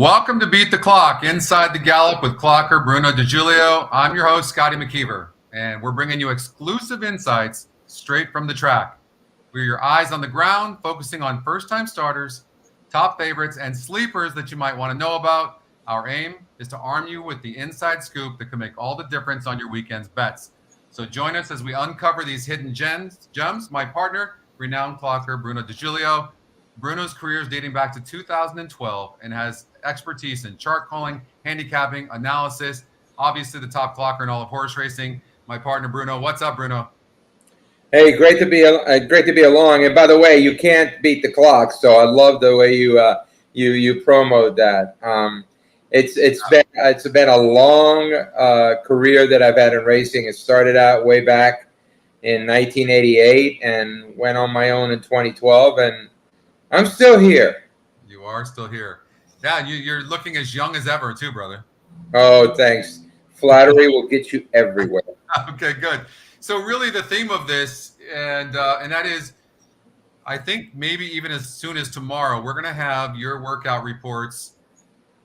Welcome to Beat the Clock, Inside the Gallop with clocker Bruno De Julio. I'm your host, Scotty McKeever, and we're bringing you exclusive insights straight from the track. We're your eyes on the ground, focusing on first-time starters, top favorites, and sleepers that you might want to know about. Our aim is to arm you with the inside scoop that can make all the difference on your weekend's bets. So join us as we uncover these hidden gems. My partner, renowned clocker Bruno De Julio. Bruno's career is dating back to 2012 and has expertise in chart calling, handicapping, analysis, obviously the top clocker in all of horse racing. My partner, Bruno. What's up, Bruno? Hey, great to be along. And by the way, you can't beat the clock, so I love the way you promote that. It's been a long career that I've had in racing. It started out way back in 1988 and went on my own in 2012, and I'm still here. You are still here. Yeah, you're looking as young as ever, too, brother. Oh, thanks. Flattery will get you everywhere. Okay, good. So really the theme of this, and that is, I think maybe even as soon as tomorrow, we're going to have your workout reports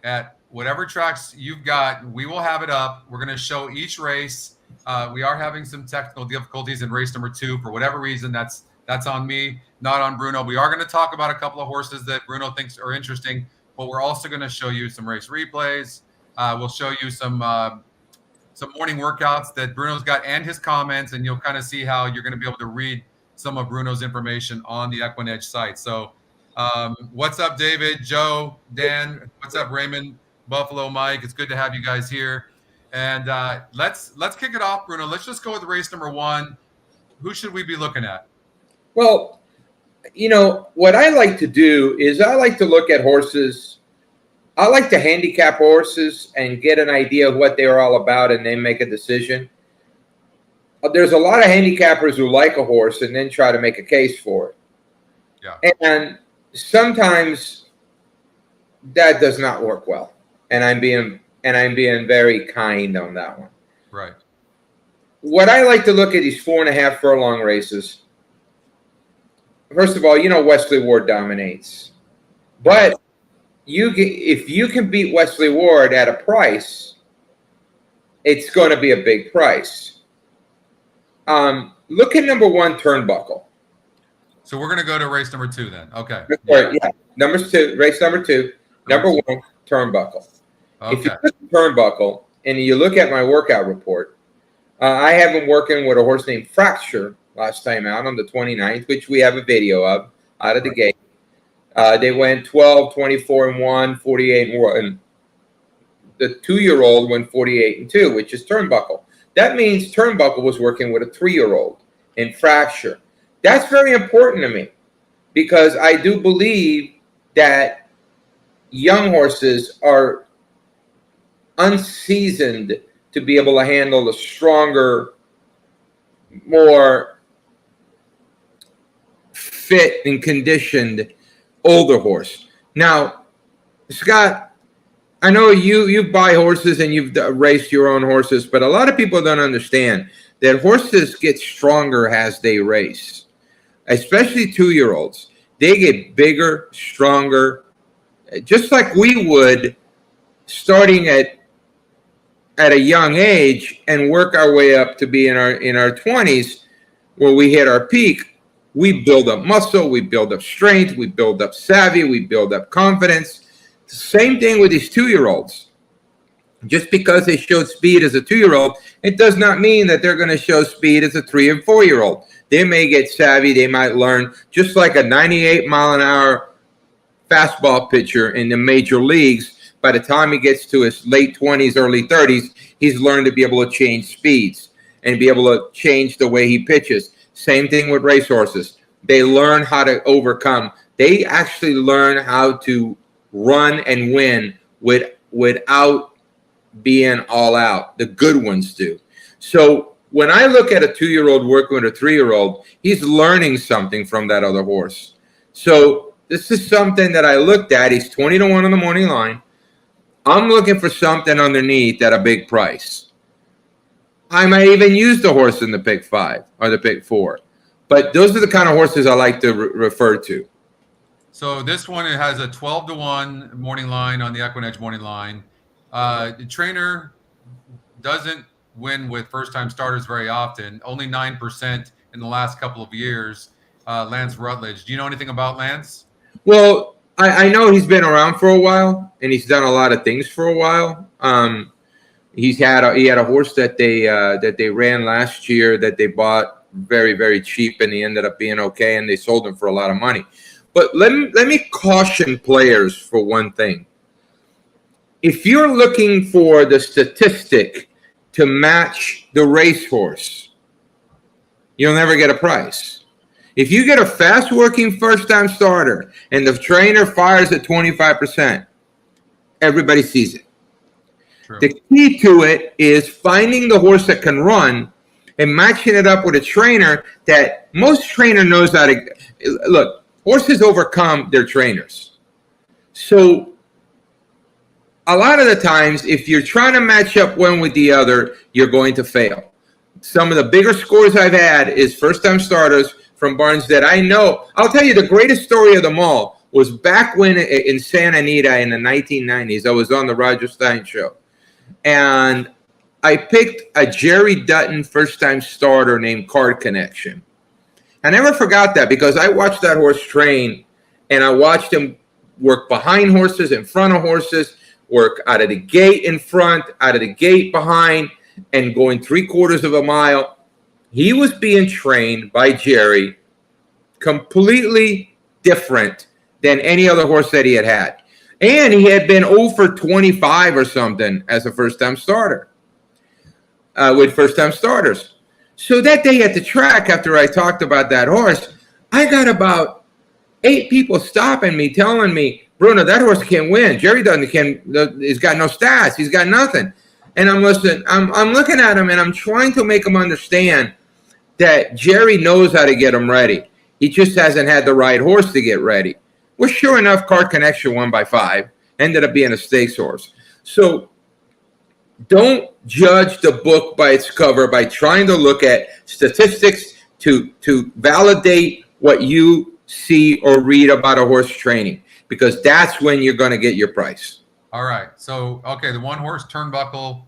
at whatever tracks you've got. We will have it up. We're going to show each race. We are having some technical difficulties in race number 2 for whatever reason. That's on me, not on Bruno. We are going to talk about a couple of horses that Bruno thinks are interesting, but we're also going to show you some race replays. We'll show you some morning workouts that Bruno's got and his comments, and you'll kind of see how you're going to be able to read some of Bruno's information on the EquinEdge site. So what's up, David, Joe, Dan? What's up, Raymond, Buffalo, Mike? It's good to have you guys here. And let's kick it off, Bruno. Let's just go with race number 1. Who should we be looking at? Well, what I like to do is I like to look at horses. I like to handicap horses and get an idea of what they're all about and then make a decision. There's a lot of handicappers who like a horse and then try to make a case for it. Yeah. And sometimes that does not work well. And I'm being very kind on that one. Right. What I like to look at these 4.5 furlong races. First of all, Wesley Ward dominates. But if you can beat Wesley Ward at a price, it's going to be a big price. Look at number 1, Turnbuckle. So we're going to go to race number 2 then. Okay. Yeah. Race number 2. Number 1, Turnbuckle. Okay. If you look at Turnbuckle and you look at my workout report, I have been working with a horse named Fracture last time out on the 29th, which we have a video of out of the gate. They went 12, 24 and 1, 48 and 1. The 2-year-old went 48 and 2, which is Turnbuckle. That means Turnbuckle was working with a 3-year-old in Fracture. That's very important to me because I do believe that young horses are unseasoned to be able to handle the stronger, more fit and conditioned older horse. Now, Scott, I know you buy horses and you've raced your own horses, but a lot of people don't understand that horses get stronger as they race, especially 2-year-olds. They get bigger, stronger, just like we would starting at a young age and work our way up to be in our 20s where we hit our peak. We build up muscle, we build up strength, we build up savvy, we build up confidence. Same thing with these 2-year-olds. Just because they showed speed as a 2-year-old, it does not mean that they're going to show speed as a 3 and 4-year-old. They may get savvy, they might learn, just like a 98-mile-an-hour fastball pitcher in the major leagues. By the time he gets to his late 20s, early 30s, he's learned to be able to change speeds and be able to change the way he pitches. Same thing with racehorses. They learn how to overcome. They actually learn how to run and win without being all out. The good ones do. So when I look at a 2-year-old working with a 3-year-old, he's learning something from that other horse. So this is something that I looked at. He's 20-1 on the morning line. I'm looking for something underneath at a big price. I might even use the horse in the pick 5 or the pick 4. But those are the kind of horses I like to refer to. So this one, it has a 12-1 morning line on the EquinEdge morning line. The trainer doesn't win with first-time starters very often. Only 9% in the last couple of years. Lance Rutledge. Do you know anything about Lance? Well, I know he's been around for a while, and he's done a lot of things for a while. He had a horse that they ran last year that they bought very, very cheap, and he ended up being okay, and they sold him for a lot of money. But let me caution players for one thing. If you're looking for the statistic to match the racehorse, you'll never get a price. If you get a fast-working first-time starter and the trainer fires at 25%, everybody sees it. True. The key to it is finding the horse that can run and matching it up with a trainer that most trainer knows how to look. Horses overcome their trainers. So a lot of the times, if you're trying to match up one with the other, you're going to fail. Some of the bigger scores I've had is first-time starters from barns that I know. I'll tell you the greatest story of them all was back when in Santa Anita in the 1990s, I was on the Roger Stein show. And I picked a Jerry Dutton first-time starter named Card Connection. I never forgot that because I watched that horse train, and I watched him work behind horses, in front of horses, work out of the gate in front, out of the gate behind, and going 3/4 of a mile. He was being trained by Jerry completely different than any other horse that he had had. And he had been over 25 or something as a first-time starter with first-time starters. So that day at the track, after I talked about that horse, I got about 8 people stopping me, telling me, Bruno, that horse can't win. Jerry he's got no stats. He's got nothing. And I'm listening. I'm looking at him, and I'm trying to make him understand that Jerry knows how to get him ready. He just hasn't had the right horse to get ready. Well, sure enough, Card Connection won by 5. Ended up being a stakes horse. So don't judge the book by its cover by trying to look at statistics to validate what you see or read about a horse training, because that's when you're going to get your price. All right. So, okay, the one horse turnbuckle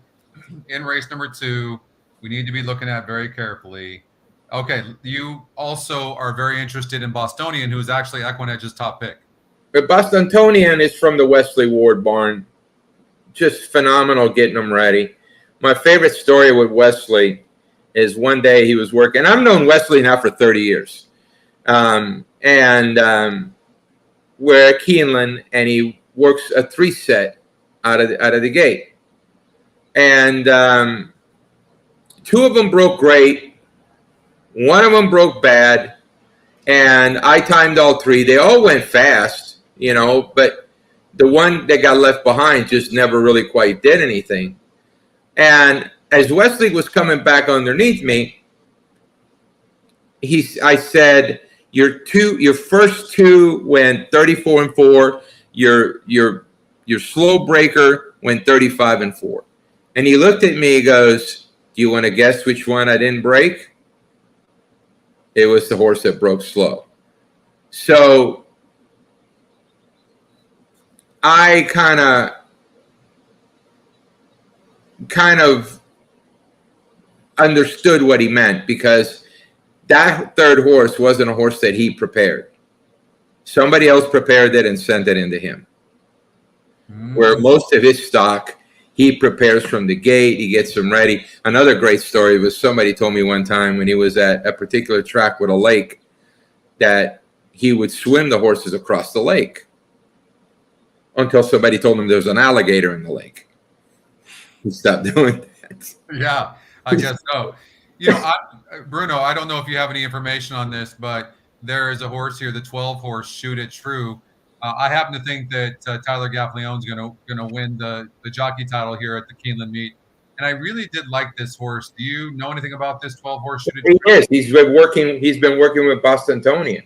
in race number 2, we need to be looking at very carefully. Okay, you also are very interested in Bostonian, who is actually EquinEdge's top pick. But Bostonian is from the Wesley Ward barn. Just phenomenal getting them ready. My favorite story with Wesley is one day he was working. I've known Wesley now for 30 years. We're at Keeneland, and he works a 3-set out of the gate. And 2 of them broke great. One of them broke bad, and I timed all 3. They all went fast, but the one that got left behind just never really quite did anything. And as Wesley was coming back underneath me, I said, your first 2 went 34-4. Your slow breaker went 35-4. And he looked at me. He goes, "Do you want to guess which one I didn't break?" It was the horse that broke slow. So I kind of understood what he meant, because that third horse wasn't a horse that he prepared. Somebody else prepared it and sent it into him. Where most of his stock, he prepares from the gate. He gets them ready. Another great story was somebody told me one time when he was at a particular track with a lake that he would swim the horses across the lake until somebody told him there was an alligator in the lake. He stopped doing that. Yeah, I guess so. Bruno, I don't know if you have any information on this, but there is a horse here, the 12 horse Shoot It True. I happen to think that Tyler Gaffleone's gonna win the jockey title here at the Keeneland meet, and I really did like this horse. Do you know anything about this 12 horse Shoot It True? He is. He's been working with Bostonian.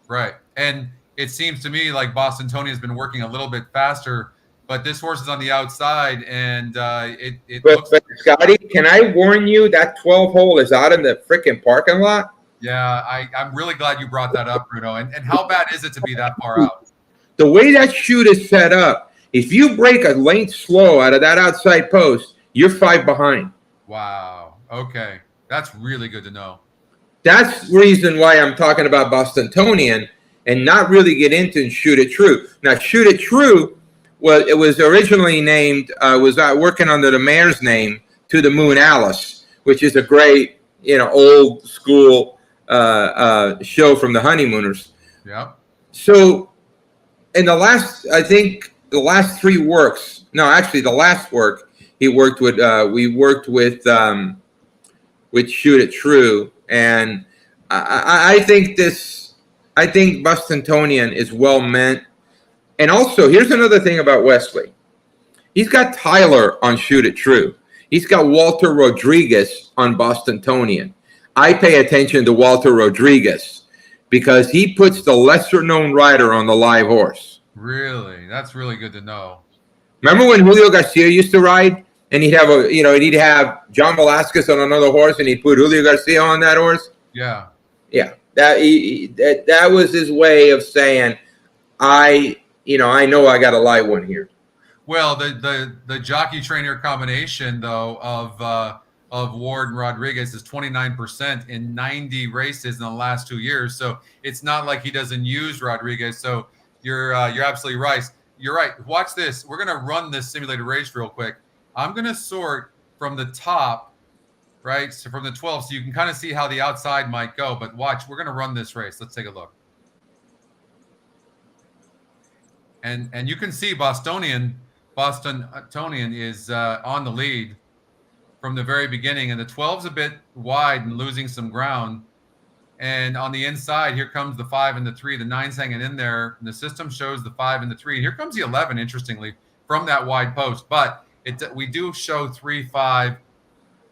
Right, and it seems to me like Bostonian has been working a little bit faster, but this horse is on the outside, and it But Scotty, can I warn you that 12 hole is out in the freaking parking lot? Yeah, I'm really glad you brought that up, Bruno. And how bad is it to be that far out? The way that chute is set up, if you break a length slow out of that outside post, you're 5 behind. Wow. Okay. That's really good to know. That's the reason why I'm talking about Bostonian and not really get into and Shoot It True. Now, Shoot It True, well, it was originally named, was working under the mayor's name, To the Moon Alice, which is a great, old school show from the Honeymooners. Yeah. So in the last, I think the last 3 works, no, actually the last work he worked with, we worked with Shoot It True. And I think Bostonian is well meant. And also, here's another thing about Wesley. He's got Tyler on Shoot It True. He's got Walter Rodriguez on Bostonian. I pay attention to Walter Rodriguez because he puts the lesser known rider on the live horse. Really? That's really good to know. Remember when Julio Garcia used to ride? And he'd have John Velasquez on another horse, and he'd put Julio Garcia on that horse. Yeah. Yeah. That was his way of saying, I know I got a live one here. Well, the jockey trainer combination though of Ward and Rodriguez is 29% in 90 races in the last 2 years. So it's not like he doesn't use Rodriguez. So you're absolutely right. You're right. Watch this. We're gonna run this simulated race real quick. I'm going to sort from the top, right? So from the 12, so you can kind of see how the outside might go. But watch, we're going to run this race. Let's take a look. And you can see Bostonian is on the lead from the very beginning. And the 12's a bit wide and losing some ground. And on the inside, here comes the 5 and the 3. The 9's hanging in there. And the system shows the 5 and the 3. And here comes the 11, interestingly, from that wide post. But we do show 3, 5,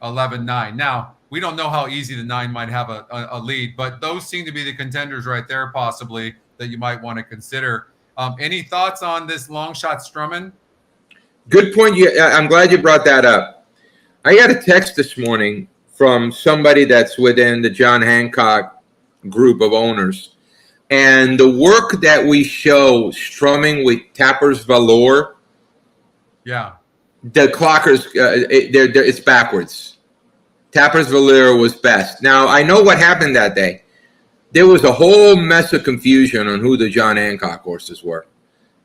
11, 9. Now, we don't know how easy the 9 might have a lead, but those seem to be the contenders right there, possibly, that you might want to consider. Any thoughts on this long shot Strumman? Good point. I'm glad you brought that up. I got a text this morning from somebody that's within the John Hancock group of owners. And the work that we show strumming with Tapper's Valor. Yeah. The clockers, it's backwards. Tapper's Valero was best. Now, I know what happened that day. There was a whole mess of confusion on who the John Hancock horses were.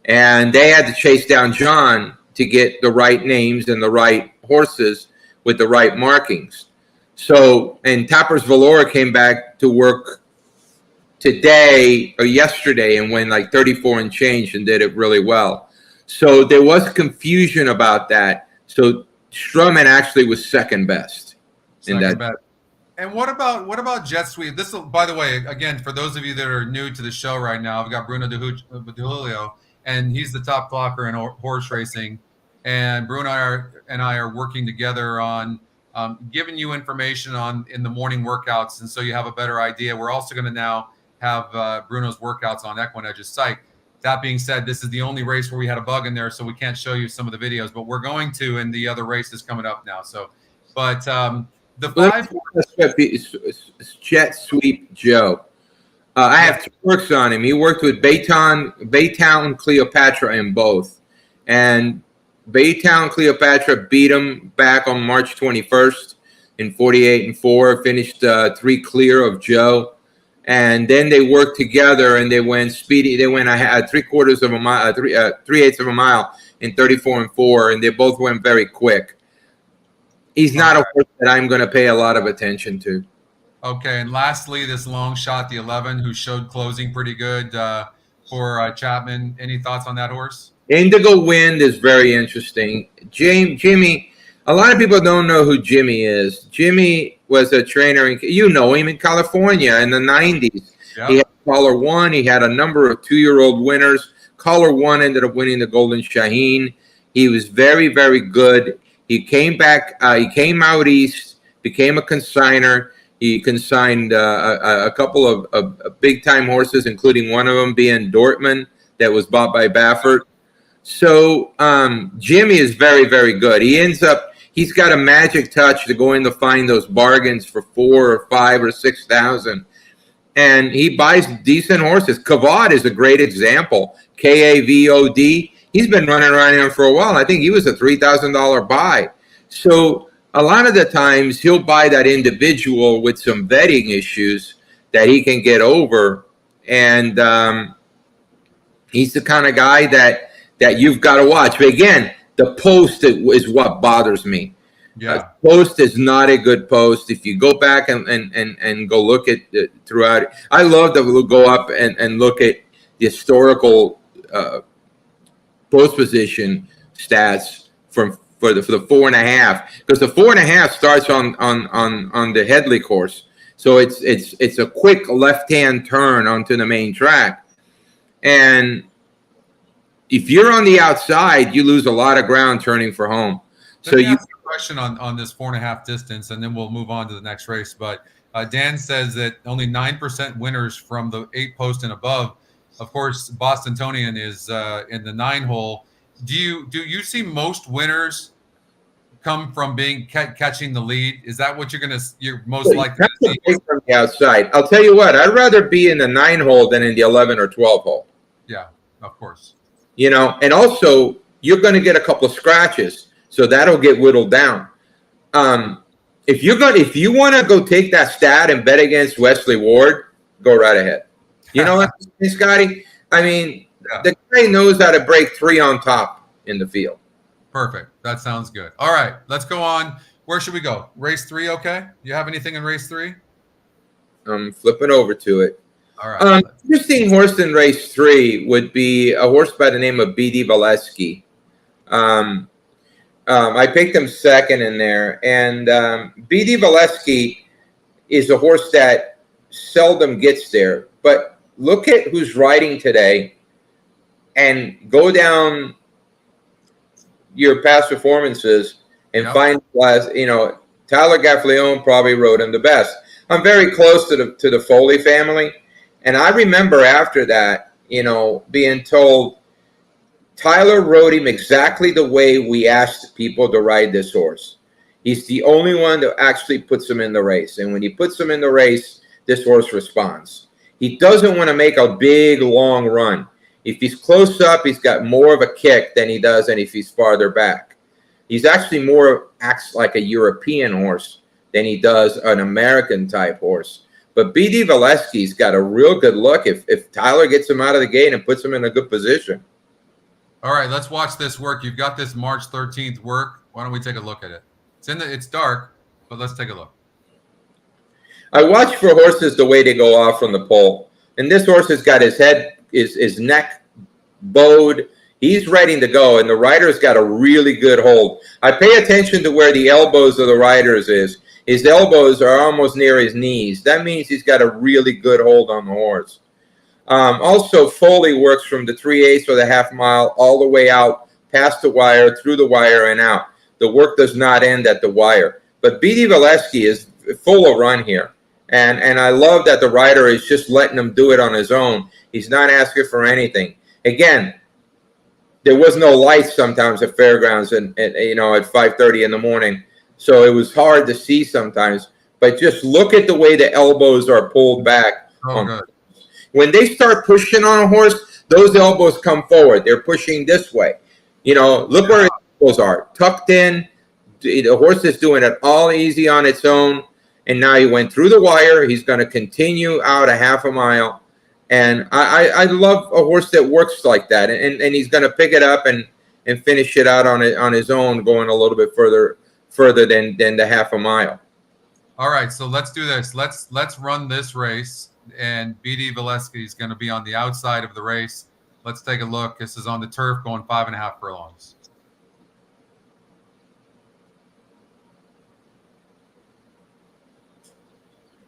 And they had to chase down John to get the right names and the right horses with the right markings. So, and Tapper's Valora came back to work today or yesterday and went like 34 and change and did it really well. So there was confusion about that. So Strumman actually was second best. Second best. And what about Jet Sweep? This, by the way, again, for those of you that are new to the show right now, I've got Bruno De Julio, and he's the top clocker in horse racing. And Bruno and I are working together on giving you information in the morning workouts, and so you have a better idea. We're also going to now have Bruno's workouts on EquinEdge's site. That being said, this is the only race where we had a bug in there, so we can't show you some of the videos, but we're going to in the other races coming up now. So, but the 5 Jet Sweep Joe. I have 2 works on him. He worked with Baytown Cleopatra in both, and Baytown Cleopatra beat him back on March 21st in 48-4. Finished 3 clear of Joe. And then they worked together, and they went speedy. They went 3/4 of a mile, 3/8 of a mile in 34-4, and they both went very quick. He's not a horse that I'm going to pay a lot of attention to. Okay, and lastly, this long shot, the 11, who showed closing pretty good for Chapman. Any thoughts on that horse? Indigo Wind is very interesting. Jimmy, a lot of people don't know who Jimmy is. Jimmy was a trainer, you know him, in California in the 90s. Yep. He had Caller One. He had a number of 2-year-old winners. Caller One ended up winning the Golden Shaheen. He was very, very good. He came back. He came out east, became a consigner. He consigned a couple of big-time horses, including one of them being Dortmund that was bought by Baffert. So Jimmy is very, very good. He's got a magic touch to go in to find those bargains for 4 or 5 or 6,000 and he buys decent horses. Kavod is a great example. Kavod. He's been running around here for a while. I think he was a $3,000 buy. So a lot of the times he'll buy that individual with some vetting issues that he can get over, and he's the kind of guy that you've got to watch. But again, the post is what bothers me. Yeah, Post is not a good post. If you go back and go look at it throughout, I love that we'll go up and look at the historical post position stats for the 4.5, because the 4.5 starts on the Headley course, so it's a quick left-hand turn onto the main track, and if you're on the outside, you lose a lot of ground turning for home. So you ask a question on this 4.5 distance, and then we'll move on to the next race. But Dan says that only 9% winners from the 8 post and above. Of course, Bostonian is in the 9 hole. Do you see most winners come from being catching the lead? Is that what you're most likely to see from the outside? I'll tell you what, I'd rather be in the 9 hole than in the 11 or 12 hole. Yeah, of course. And also you're going to get a couple of scratches, so that'll get whittled down. If you want to go take that stat and bet against Wesley Ward, go right ahead. You know what, Scotty? I mean, the guy knows how to break 3 on top in the field. Perfect. That sounds good. All right, let's go on. Where should we go? Race 3, okay? You have anything in race 3? I'm flipping over to it. All right. Interesting horse in race 3 would be a horse by the name of B.D. Valesky. I picked him second in there, and B.D. Valesky is a horse that seldom gets there. But look at who's riding today, and go down your past performances and find Tyler Gaffleone probably rode him the best. I'm very close to the Foley family, and I remember after that, being told Tyler rode him exactly the way we asked people to ride this horse. He's the only one that actually puts him in the race, and when he puts him in the race, this horse responds. He doesn't want to make a big, long run. If he's close up, he's got more of a kick than he does than if he's farther back. He's actually acts like a European horse than he does an American-type horse. But B.D. Valesky's got a real good look if Tyler gets him out of the gate and puts him in a good position. All right, let's watch this work. You've got this March 13th work. Why don't we take a look at it? It's dark, but let's take a look. I watch for horses the way they go off from the pole. And this horse has got his neck bowed. He's ready to go, and the rider's got a really good hold. I pay attention to where the elbows of the riders is. His elbows are almost near his knees. That means he's got a really good hold on the horse. Also, Foley works from the 3/8 or the half mile all the way out, past the wire, through the wire, and out. The work does not end at the wire. But B.D. Valesky is full of run here. And I love that the rider is just letting him do it on his own. He's not asking for anything. Again, there was no lights sometimes at fairgrounds and at 5:30 in the morning. So it was hard to see sometimes. But just look at the way the elbows are pulled back. Good. When they start pushing on a horse, those elbows come forward. They're pushing this way. Look where his elbows are. Tucked in. The horse is doing it all easy on its own. And now he went through the wire. He's going to continue out a half a mile. And I love a horse that works like that. And he's going to pick it up and finish it out on his own, going a little bit further than the half a mile. All right, so let's do this. Let's run this race. And B.D. Valesky is going to be on the outside of the race. Let's take a look. This is on the turf, going 5.5 furlongs.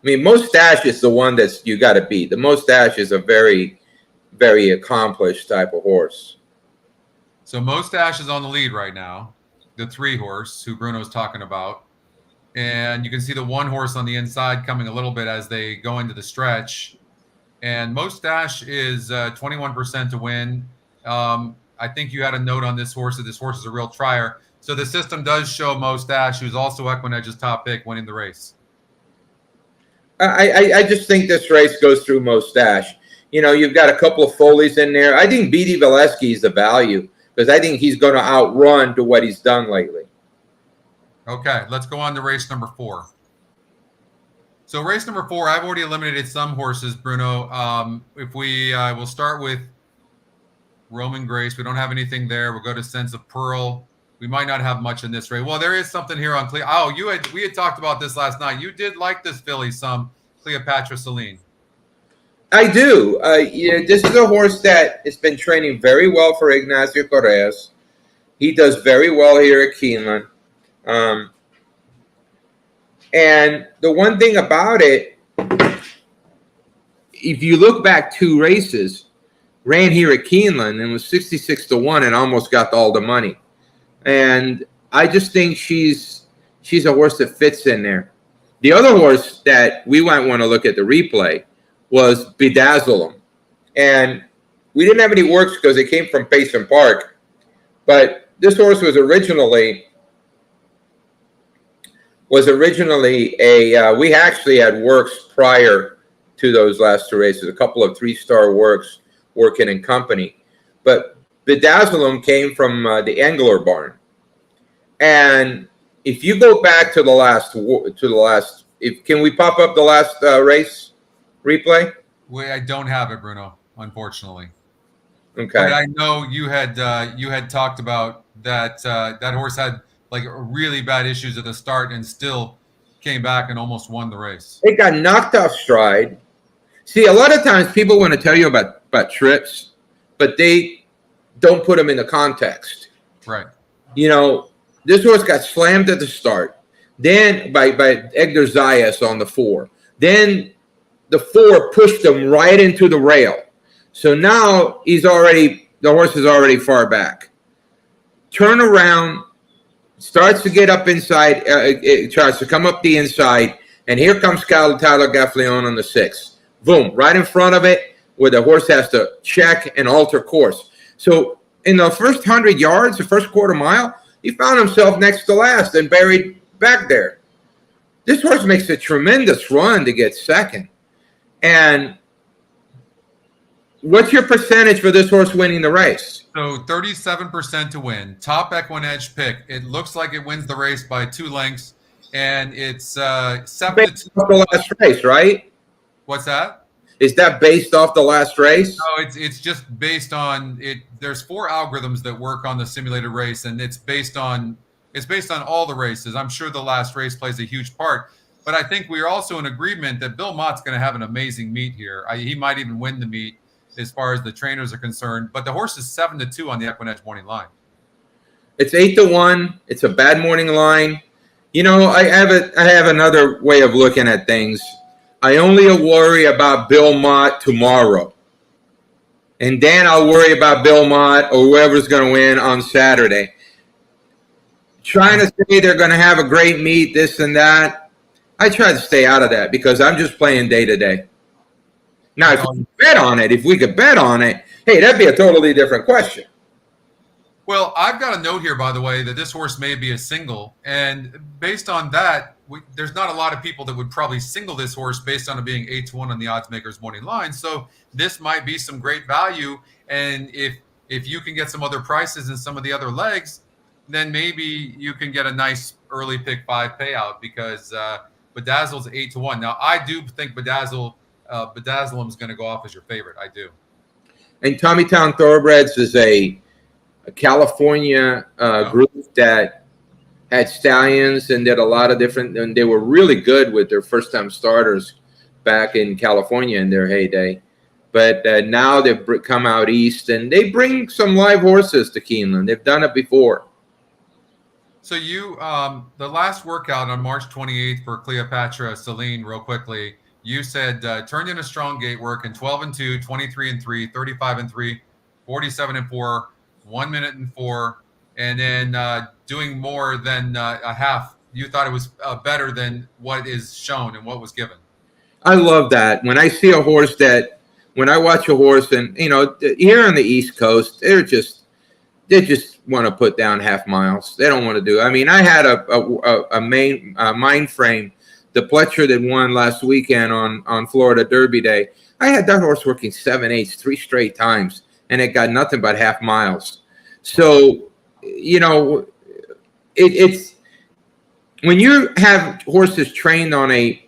I mean, Mustache is the one that's you got to beat. The Mustache is a very, very accomplished type of horse. So Mustache is on the lead right now, the 3 horse who Bruno's talking about. And you can see the 1 horse on the inside coming a little bit as they go into the stretch. And Mustache is 21% to win. I think you had a note on this horse that this horse is a real trier. So the system does show Mustache, who's also EquinEdge's top pick, winning the race. I just think this race goes through Mustache. You know, you've got a couple of Foleys in there. I think BD Valesky is the value because I think he's going to outrun to what he's done lately. Okay, let's go on to race number 4. So race number 4, I've already eliminated some horses, Bruno. If we will start with Roman Grace. We don't have anything there. We'll go to Sense of Pearl. We might not have much in this race. Well, there is something here on Cleo. Oh, we had talked about this last night. You did like this filly some, Cleopatra Celine. I do. This is a horse that has been training very well for Ignacio Correas. He does very well here at Keeneland. And the one thing about it, if you look back 2 races, ran here at Keeneland and was 66-1 and almost got all the money. And I just think she's a horse that fits in there. The other horse that we might want to look at the replay was Bedazzle 'em. And we didn't have any works because it came from Payson Park. But this horse was originally a we actually had works prior to those last 2 races, a couple of 3-star works working in company. But Bedazzle 'em came from the Engler barn. And if you go back to the last, can we pop up the last race replay? I don't have it, Bruno, unfortunately. Okay. But I know you had talked about that that horse had like really bad issues at the start and still came back and almost won the race. It got knocked off stride. See, a lot of times people want to tell you about trips, but they don't put them in the context. Right. You know, this horse got slammed at the start, then by Edgar Zayas on the 4. Then the 4 pushed him right into the rail. So now the horse is already far back. Turn around, starts to get up inside, it tries to come up the inside, and here comes Tyler Gaffleon on the 6. Boom, right in front of it, where the horse has to check and alter course. So in the first 100 yards, the first quarter mile, he found himself next to last and buried back there. This horse makes a tremendous run to get second. And what's your percentage for this horse winning the race? So 37% to win. Top EquinEdge pick. It looks like it wins the race by 2 lengths, and it's 7 based off the last race, right? What's that? Is that based off the last race? No, it's just based on it. There's 4 algorithms that work on the simulated race, and it's based on all the races. I'm sure the last race plays a huge part, but I think we're also in agreement that Bill Mott's going to have an amazing meet here. He might even win the meet as far as the trainers are concerned. But the horse is 7-2 on the EquinEdge morning line. It's 8-1. It's a bad morning line. You know, I have another way of looking at things. I only worry about Bill Mott tomorrow. And then I'll worry about Bill Mott or whoever's going to win on Saturday. Trying to say they're going to have a great meet, this and that, I try to stay out of that because I'm just playing day to day. Now, if we could bet on it, hey, that'd be a totally different question. Well, I've got a note here, by the way, that this horse may be a single. And based on that, there's not a lot of people that would probably single this horse based on it being 8-1 on the odds makers morning line. So this might be some great value. And if you can get some other prices in some of the other legs, then maybe you can get a nice early pick 5 payout because Bedazzle's 8-1. Now, I do think Bedazzle is going to go off as your favorite. I do. And Tommytown Thoroughbreds is a California group that had stallions and did a lot of different, and they were really good with their first-time starters back in California in their heyday. But now they've come out east, and they bring some live horses to Keeneland. They've done it before. So you, the last workout on March 28th for Cleopatra Celine, real quickly, you said turned in a strong gate work in 12-2, 23-3, 35-3, 47-4, 1 minute and 4, and then doing more than a half. You thought it was better than what is shown and what was given. I love that. When I see a horse when I watch a horse, and you know, here on the East Coast, they just want to put down half miles. They don't want to do. I mean, I had a mind frame the Pletcher that won last weekend on Florida Derby Day, I had that horse working 7/8 3 straight times, and it got nothing but half miles. So, you know, it's when you have horses trained on a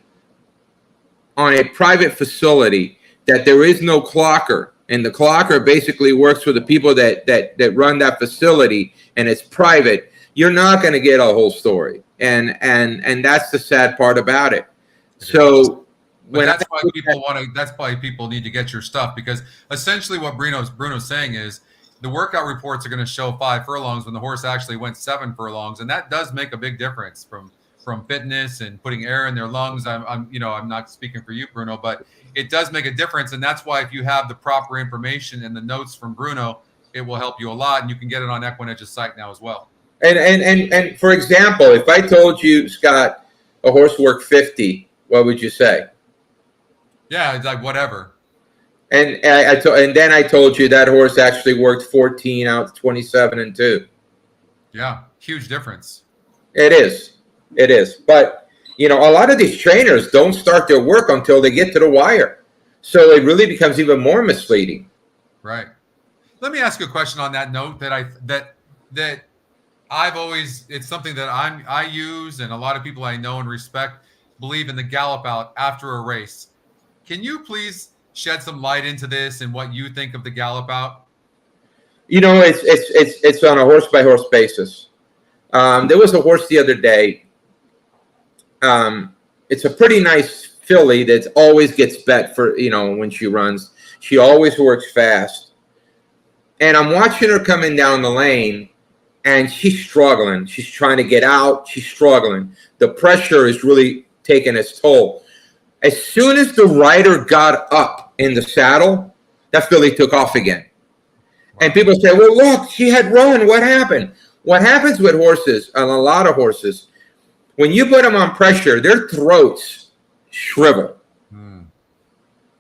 private facility that there is no clocker, and the clocker basically works for the people that run that facility, and it's private, you're not going to get a whole story. And that's the sad part about it. So that's why people need to get your stuff, because essentially what Bruno's saying is the workout reports are going to show 5 furlongs when the horse actually went 7 furlongs, and that does make a big difference from fitness and putting air in their lungs. I'm not speaking for you, Bruno, but it does make a difference, and that's why if you have the proper information and the notes from Bruno, it will help you a lot, and you can get it on EquinEdge's site now as well. And for example, if I told you, Scott, a horse worked 50, what would you say? Yeah, it's like whatever. And then I told you that horse actually worked 14 out 27 and 2. Yeah, huge difference. It is. But you know, a lot of these trainers don't start their work until they get to the wire, so it really becomes even more misleading. Right. Let me ask you a question on that note. That I've always, it's something that I use, and a lot of people I know and respect believe in the gallop out after a race. Can you please shed some light into this and what you think of the gallop out? You know, it's on a horse by horse basis. There was a horse the other day. It's a pretty nice filly that always gets bet for, you know, when she runs. She always works fast. And I'm watching her coming down the lane, and she's struggling. She's trying to get out. She's struggling. The pressure is really taking its toll. As soon as the rider got up in the saddle, that filly took off again. And people say, well, look, she had run. What happened? What happens with horses, and a lot of horses, when you put them on pressure, their throats shrivel.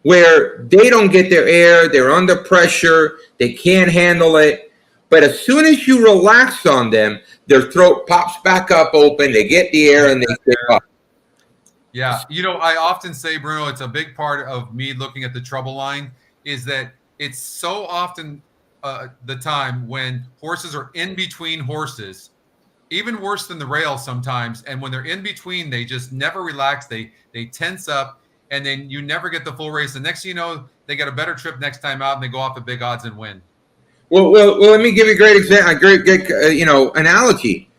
Where they don't get their air, they're under pressure, they can't handle it. But as soon as you relax on them, their throat pops back up open, they get the air, and they get up. Yeah, you know, I often say, Bruno, it's a big part of me looking at the trouble line is that it's so often the time when horses are in between horses, even worse than the rail sometimes. And when they're in between, they just never relax. They tense up, and then you never get the full race. The next thing you know, they get a better trip next time out, and they go off at big odds and win. Well, let me give you a great example, a great analogy.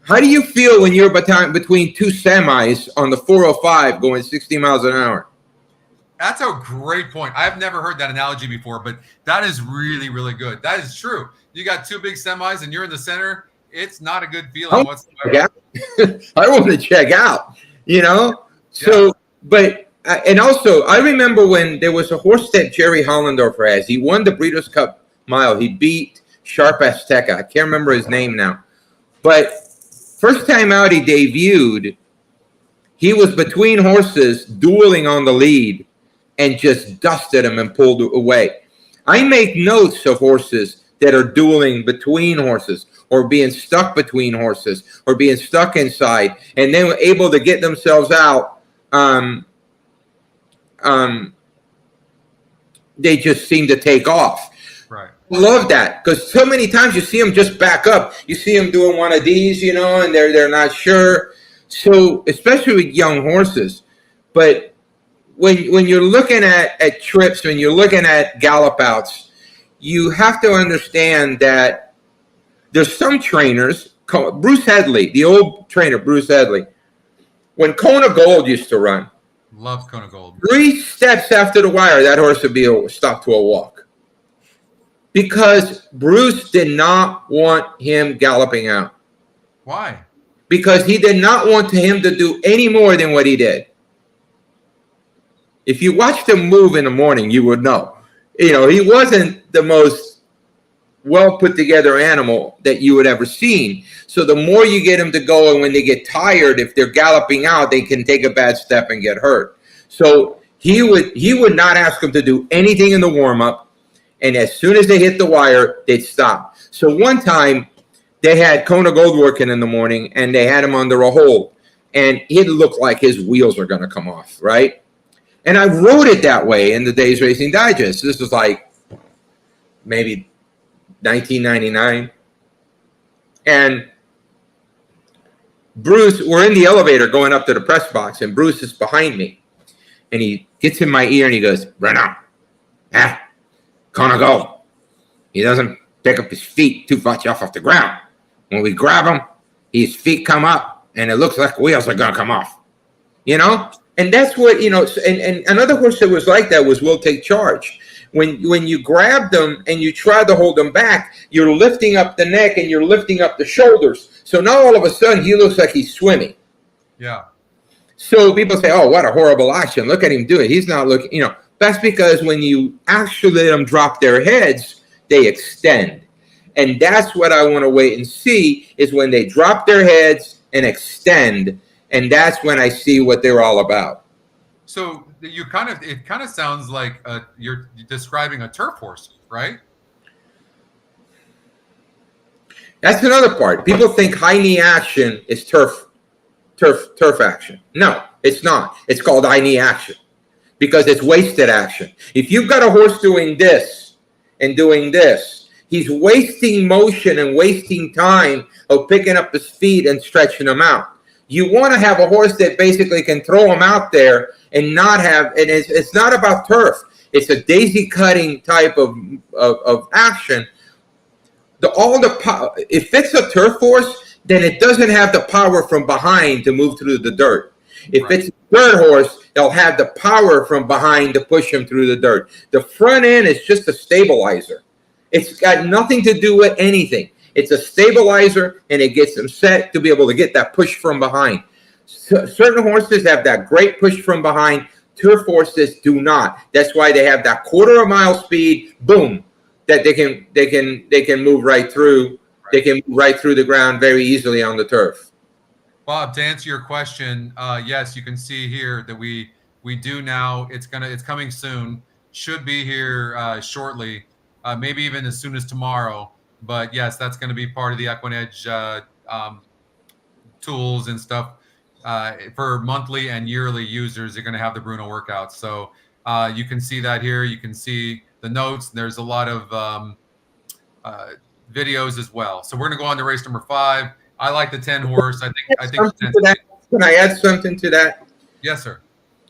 How do you feel when you're between two semis on the 405 going 60 miles an hour? That's a great point. I've never heard that analogy before, but that is really, really good. That is true. You got two big semis and you're in the center. It's not a good feeling whatsoever. I want to check out, you know? So, yeah. But, and also, I remember when there was a horse that Jerry Hollendorfer has. He won the Breeders' Cup Mile. He beat Sharp Azteca. I can't remember his name now. But first time out he debuted, he was between horses dueling on the lead and just dusted him and pulled away. I make notes of horses that are dueling between horses or being stuck between horses or being stuck inside, and they were able to get themselves out. They just seem to take off. Right. I love that because so many times you see them just back up. You see them doing one of these, you know, and they're not sure. So especially with young horses, but when you're looking at trips, when you're looking at gallop outs, you have to understand that there's some trainers. Bruce Headley, the old trainer, Bruce Headley, when Kona Gold used to run, loved Kona Gold. 3 steps after the wire, that horse would be stopped to a walk. Because Bruce did not want him galloping out. Why? Because he did not want him to do any more than what he did. If you watched him move in the morning, you would know. You know, he wasn't the most well put together animal that you would ever seen. So the more you get him to go, and when they get tired, if they're galloping out, they can take a bad step and get hurt. So he would not ask him to do anything in the warm-up. And as soon as they hit the wire, they'd stop. So one time they had Kona Gold working in the morning, and they had him under a hold. and it looked like his wheels are going to come off, right? And I wrote it that way in the Days Racing Digest. This was like maybe 1999. And Bruce, we're in the elevator going up to the press box, and Bruce is behind me. And he gets in my ear and he goes, Bruno, gonna go. He doesn't pick up his feet too much off the ground. When we grab him, his feet come up, and it looks like wheels are gonna come off. You know? And that's what, you know, and another horse that was like that was Will Take Charge. When you grab them and you try to hold them back, you're lifting up the neck and you're lifting up the shoulders. So now all of a sudden he looks like he's swimming. Yeah. So people say, oh, what a horrible action. Look at him do it. He's not looking, you know, that's because when you actually let them drop their heads, they extend. And that's what I want to wait and see is when they drop their heads and extend. And that's when I see what they're all about. So it kind of sounds like you're describing a turf horse, right? That's another part. People think high knee action is turf action. No, it's not. It's called high knee action because it's wasted action. If you've got a horse doing this and doing this, he's wasting motion and wasting time of picking up his feet and stretching them out. You want to have a horse that basically can throw them out there and not have, and it's not about turf. It's a daisy cutting type of action. If it's a turf horse, then it doesn't have the power from behind to move through the dirt. If it's a dirt horse, they'll have the power from behind to push him through the dirt. The front end is just a stabilizer. It's got nothing to do with anything. It's a stabilizer, and it gets them set to be able to get that push from behind. Certain horses have that great push from behind. Turf horses do not. That's why they have that quarter of mile speed. Boom, that they can move right through. They can move right through the ground very easily on the turf. Bob, to answer your question, yes, you can see here that we do now. It's coming soon. Should be here shortly, maybe even as soon as tomorrow. But yes, that's going to be part of the EquinEdge tools and stuff for monthly and yearly users. You're going to have the Bruno workouts. So you can see that here. You can see the notes. There's a lot of videos as well. So we're going to go on to race number 5. I like the 10 horse. I think. Can I add something to that? Yes, sir.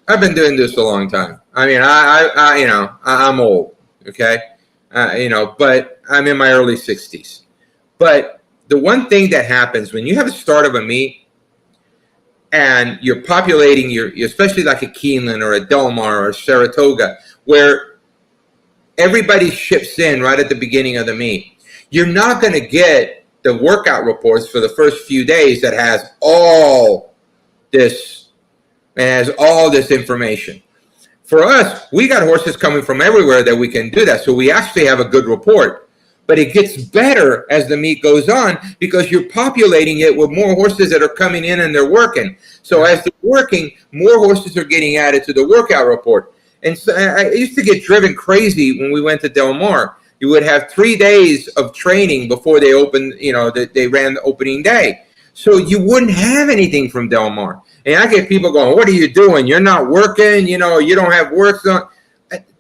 I've been doing this a long time. I mean, I'm old. Okay. But I'm in my early 60s. But the one thing that happens when you have a start of a meet and you're populating especially like a Keeneland or a Del Mar or a Saratoga, where everybody ships in right at the beginning of the meet, you're not going to get the workout reports for the first few days that has all this information. For us, we got horses coming from everywhere that we can do that. So we actually have a good report. But it gets better as the meet goes on because you're populating it with more horses that are coming in and they're working. So as they're working, more horses are getting added to the workout report. And so I used to get driven crazy when we went to Del Mar. You would have 3 days of training before they opened, they ran the opening day. So you wouldn't have anything from Del Mar. And I get people going, what are you doing? You're not working. You don't have work on.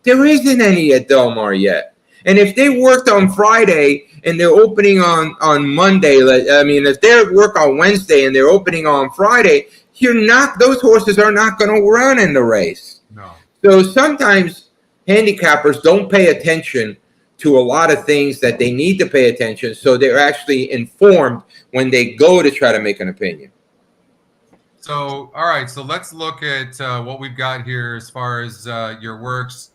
There isn't any at Del Mar yet. And if they worked on Friday and they're opening on Monday, if they work on Wednesday and they're opening on Friday, those horses are not going to run in the race. No. So sometimes handicappers don't pay attention to a lot of things that they need to pay attention. So they're actually informed when they go to try to make an opinion. So, all right. So let's look at what we've got here as far as your works.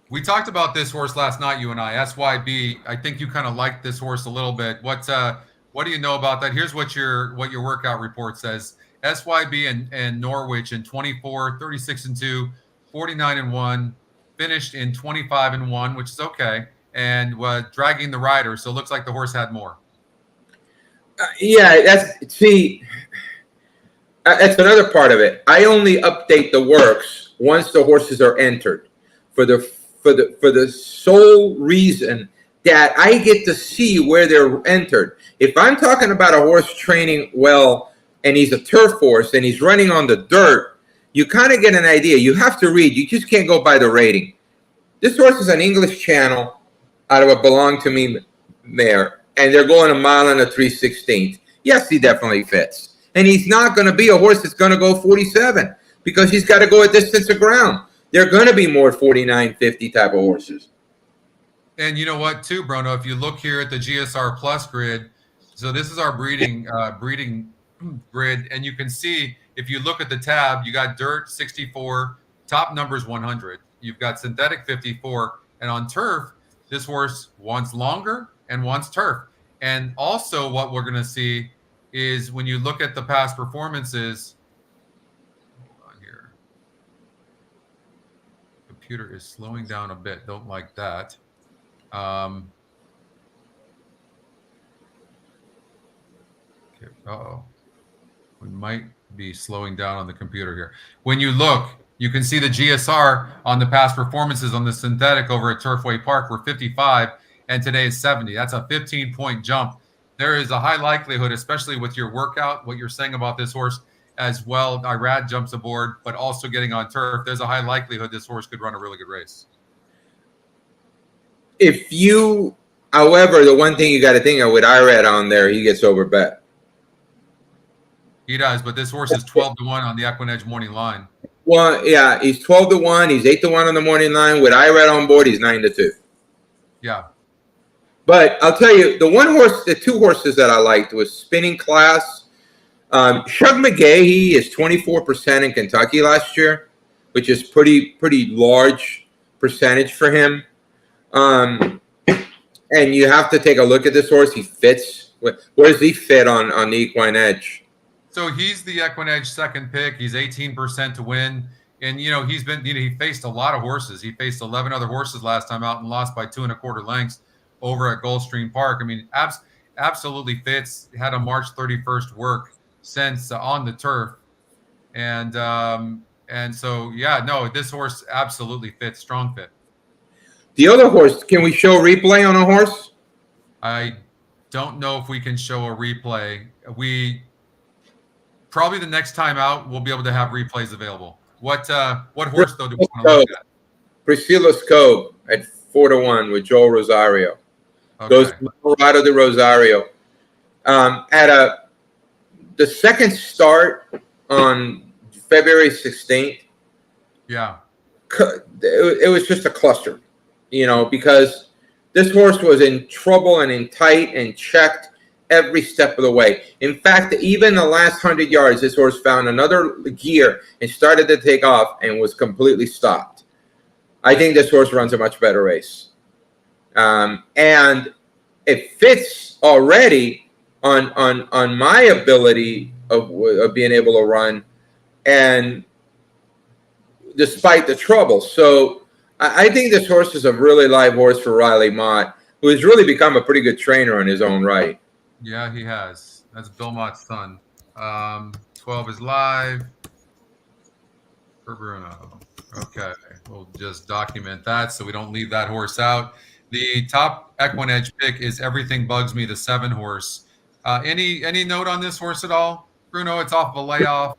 We talked about this horse last night, you and I, SYB. I think you kind of liked this horse a little bit. What do you know about that? Here's what your workout report says. SYB and Norwich in 24, 36-2, 49-1, finished in 25-1, which is okay, and was dragging the rider. So it looks like the horse had more. That's another part of it. I only update the works once the horses are entered, for the sole reason that I get to see where they're entered. If I'm talking about a horse training well and he's a turf horse and he's running on the dirt, you kind of get an idea. You have to read. You just can't go by the rating. This horse is an English Channel out of a Belong to Me mare, and they're going 1 mile and 3/16. Yes, he definitely fits. And he's not going to be a horse that's going to go 47 because he's got to go a distance of ground. They're going to be more 49, 50 type of horses. And you know what, too, Bruno? If you look here at the GSR Plus grid, so this is our breeding grid, and you can see if you look at the tab, you got dirt 64, top numbers 100. You've got synthetic 54, and on turf, this horse wants longer and wants turf. And also, what we're going to see is when you look at the past performances. Hold on here. Computer is slowing down a bit. Don't like that. Okay. Uh-oh. We might be slowing down on the computer here. When you look, you can see the GSR on the past performances on the synthetic over at Turfway Park were 55, and today is 70. That's a 15-point jump. There is a high likelihood, especially with your workout, what you're saying about this horse as well. Irad jumps aboard, but also getting on turf. There's a high likelihood this horse could run a really good race. However, the one thing you got to think of with Irad on there, he gets overbet. He does, but this horse is 12-1 on the EquinEdge morning line. Well, yeah, he's 12-1. He's 8-1 on the morning line. With Irad on board, he's 9-2. Yeah. But I'll tell you, the two horses that I liked was Spinning Class. Shug McGahee is 24% in Kentucky last year, which is pretty large percentage for him. And you have to take a look at this horse. He fits. Where does he fit on the EquinEdge? So he's the EquinEdge second pick. He's 18% to win. And, he faced a lot of horses. He faced 11 other horses last time out and lost by 2 1/4 lengths over at Gulfstream Park. I mean, absolutely fits. Had a March 31st work since on the turf. And so, yeah, no, this horse absolutely fits. Strong fit. The other horse, can we show a replay on a horse? I don't know if we can show a replay. Probably the next time out, we'll be able to have replays available. What horse, though, do we want to look at? Priscilla's Cove at 4-1 with Joel Rosario. Okay. Goes from Colorado to Rosario. The second start on February 16th. Yeah. It was just a cluster, because this horse was in trouble and in tight and checked every step of the way. In fact, even the last 100 yards, this horse found another gear and started to take off and was completely stopped. I think this horse runs a much better race. And it fits already on my ability of being able to run, and despite the trouble. So I think this horse is a really live horse for Riley Mott, who has really become a pretty good trainer in his own right. Yeah, he has. That's Bill Mott's son. 12 is live for Bruno. Okay, we'll just document that so we don't leave that horse out. The top EquinEdge pick is Everything Bugs Me, the 7 horse. Any note on this horse at all, Bruno? It's off of a layoff.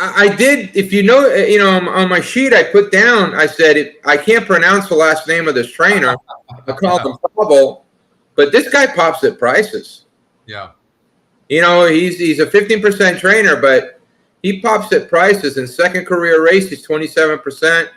I did, if on my sheet I put down, I said, I can't pronounce the last name of this trainer. I called him Pavel, but this guy pops at prices. Yeah. He's a 15% trainer, but he pops at prices. In second career race, he's 27%.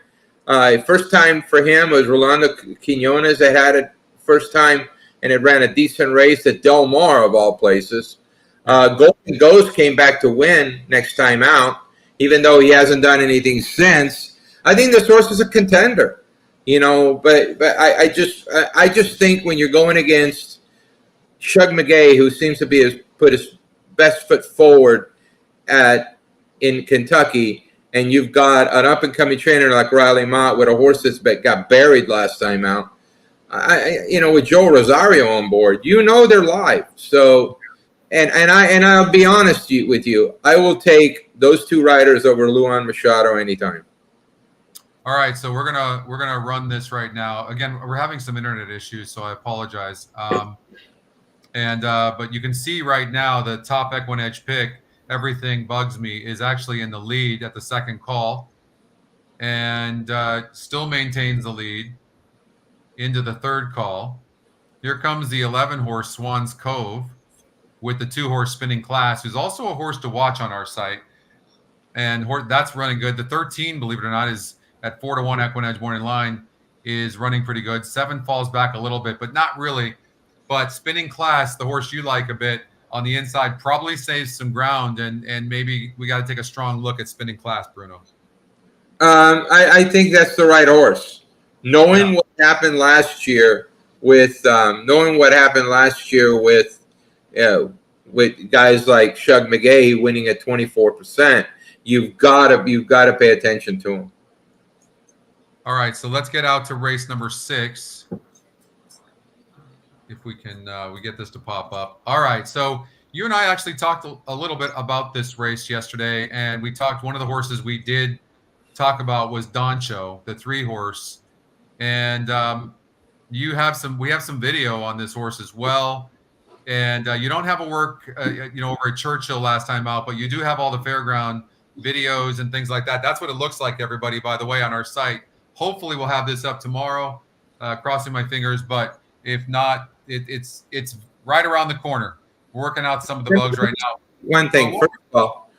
First time for him was Rolando Quinones that had it first time, and it ran a decent race at Del Mar, of all places. Golden Ghost came back to win next time out, even though he hasn't done anything since. I think this horse is a contender, but I just think when you're going against Shug McGahee, who seems to put his best foot forward in Kentucky, and you've got an up-and-coming trainer like Riley Mott with a horse that got buried last time out, with Joel Rosario on board, they're live. So, and I'll be honest with you, I will take those two riders over Luan Machado anytime. All right, so we're gonna run this right now. Again, we're having some internet issues, so I apologize. But you can see right now the top EquinEdge pick, Everything Bugs Me, is actually in the lead at the second call, and still maintains the lead into the third call. Here comes the 11 horse Swans Cove with the 2 horse Spinning Class, who's also a horse to watch on our site, and that's running good. The 13, believe it or not, is at 4-1 EquinEdge morning line, is running pretty good. 7 falls back a little bit, but not really. But Spinning Class, the horse you like a bit on the inside, probably saves some ground, and maybe we got to take a strong look at Spinning Class, Bruno. I think that's the right horse. Knowing what happened last year with guys like Shug McGahee winning at 24%, you've got to pay attention to him. All right, so let's get out to race number 6. If we can, we get this to pop up. All right, so you and I actually talked a little bit about this race yesterday, and we talked. One of the horses we did talk about was Doncho, the 3 horse, and we have some video on this horse as well. And you don't have a work, over at Churchill last time out, but you do have all the fairground videos and things like that. That's what it looks like, everybody, by the way, on our site. Hopefully we'll have this up tomorrow, crossing my fingers, but if not, it's right around the corner. We're working out some of the bugs right now. One thing, first of all,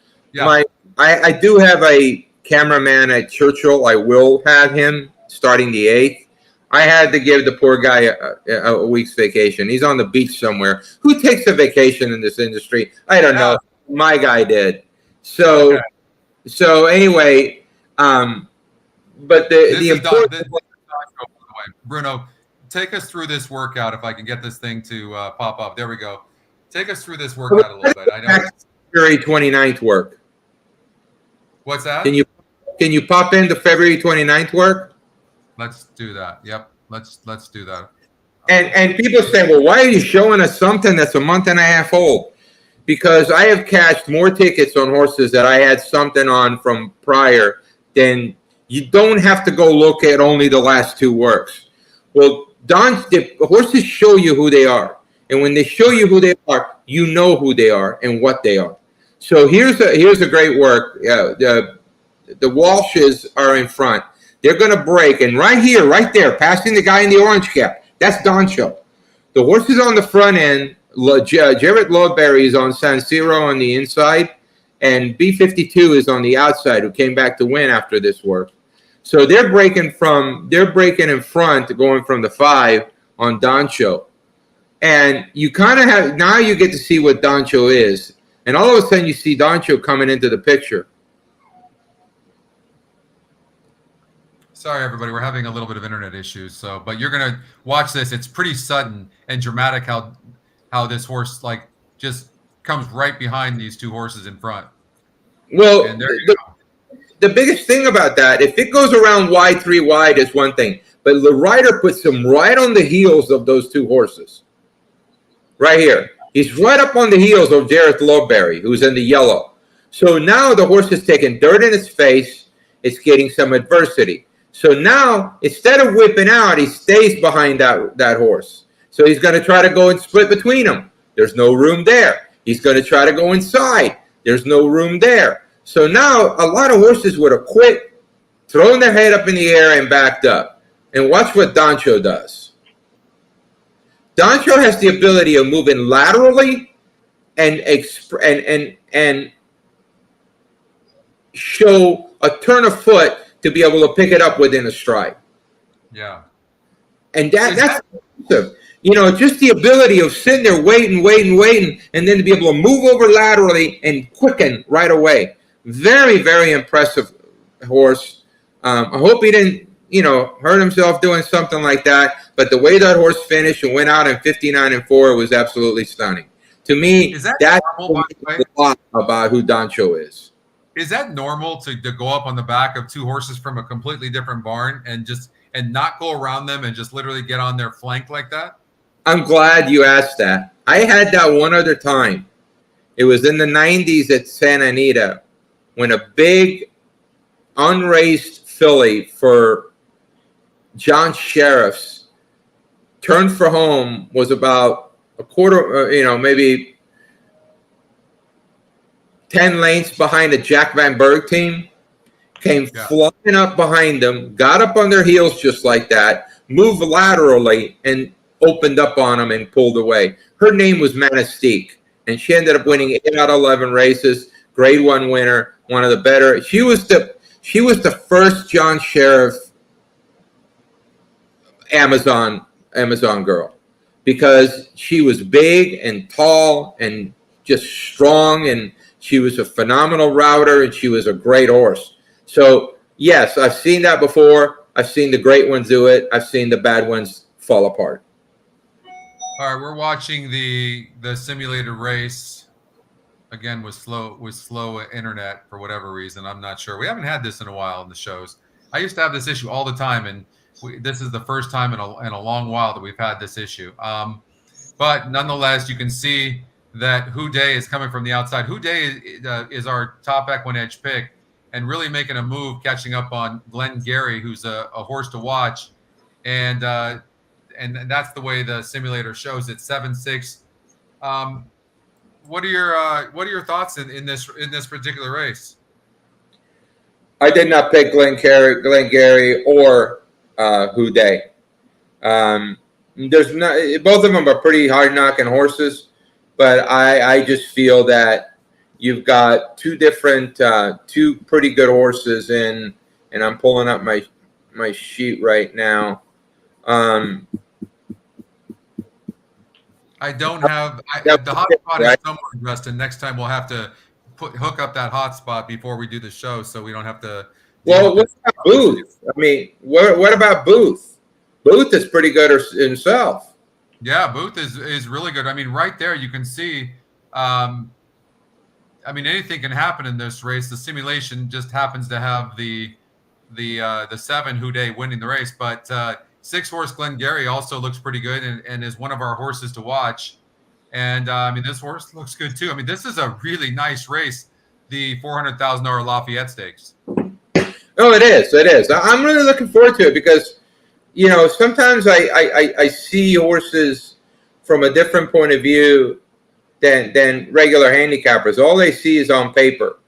I do have a cameraman at Churchill. I will have him starting the 8th. I had to give the poor guy a week's vacation. He's on the beach somewhere. Who takes a vacation in this industry? I don't know. My guy did. So anyway, but the important Bruno, take us through this workout if I can get this thing to pop up. There we go. Take us through this workout a little bit. I know February 29th work. What's that? Can you pop into February 29th work? Let's do that. Yep. Let's do that. And people say, well, why are you showing us something that's a month and a half old? Because I have cashed more tickets on horses that I had something on from prior than you don't have to go look at only the last 2 works. Well, the horses show you who they are. And when they show you who they are, you know who they are and what they are. So here's a great work. The Walshes are in front. They're going to break. And right there, passing the guy in the orange cap, that's Doncho. The horse is on the front end. Jarrett Lawberry is on San Siro on the inside. And B52 is on the outside, who came back to win after this work. So they're breaking in front, going from the 5 on Doncho. And you kind of have, now you get to see what Doncho is. And all of a sudden you see Doncho coming into the picture. Sorry, everybody. We're having a little bit of internet issues. But you're going to watch this. It's pretty sudden and dramatic how this horse just comes right behind these 2 horses in front. Well, and there you go. The biggest thing about that, if it goes around wide, 3 wide, is one thing. But the rider puts him right on the heels of those 2 horses. Right here. He's right up on the heels of Jarrett Lawberry, who's in the yellow. So now the horse is taking dirt in its face. It's getting some adversity. So now, instead of whipping out, he stays behind that horse. So he's going to try to go and split between them. There's no room there. He's going to try to go inside. There's no room there. So now a lot of horses would have quit, thrown their head up in the air, and backed up. And watch what Doncho does. Doncho has the ability of moving laterally and show a turn of foot to be able to pick it up within a stride. Yeah. And that's impressive. Just the ability of sitting there waiting, and then to be able to move over laterally and quicken right away. Very, very impressive horse. I hope he didn't, hurt himself doing something like that. But the way that horse finished and went out in 59-4 was absolutely stunning. To me, that's normal, a lot about who Doncho is. Is that normal to go up on the back of 2 horses from a completely different barn and not go around them and just literally get on their flank like that? I'm glad you asked that. I had that one other time. It was in the 90s at Santa Anita when a big unraced Philly for John Sheriff's turn for home was about a quarter, maybe 10 lengths behind the Jack Van Berg team, came flying up behind them, got up on their heels just like that, moved laterally, and opened up on them and pulled away. Her name was Mystique, and she ended up winning 8 out of 11 races, grade 1 winner, one of the better. She was the first John Sheriff Amazon girl, because she was big and tall and just strong, and she was a phenomenal router, and she was a great horse. So yes, I've seen that before. I've seen the great ones do it. I've seen the bad ones fall apart. All right, we're watching the simulated race again with slow internet for whatever reason. I'm not sure. We haven't had this in a while in the shows. I used to have this issue all the time, and this is the first time in a long while that we've had this issue. But nonetheless, you can see that Houdet is coming from the outside. Houdet is our top EquinEdge pick, and really making a move, catching up on Glenn Gary, who's a horse to watch, and that's the way the simulator shows it. 7-6. What are your thoughts in this particular race? I did not pick Glenn Gary or Houdet. There's not, both of them are pretty hard knocking horses, but I just feel that you've got two pretty good horses in, and I'm pulling up my sheet right now. I don't have the hotspot is somewhere, Justin. Next time we'll have to hook up that hotspot before we do the show, so we don't have to. Well, what about Booth? I mean, what about Booth? Booth is pretty good himself. Yeah, Booth is really good. I mean, right there you can see. I mean, anything can happen in this race. The simulation just happens to have the 7 Houdet winning the race, but 6-horse Glengarry also looks pretty good and is one of our horses to watch. And I mean, this horse looks good too. I mean, this is a really nice race, the $400,000 Lafayette Stakes. Oh, it is. It is. I'm really looking forward to it because, sometimes I see horses from a different point of view than regular handicappers. All they see is on paper.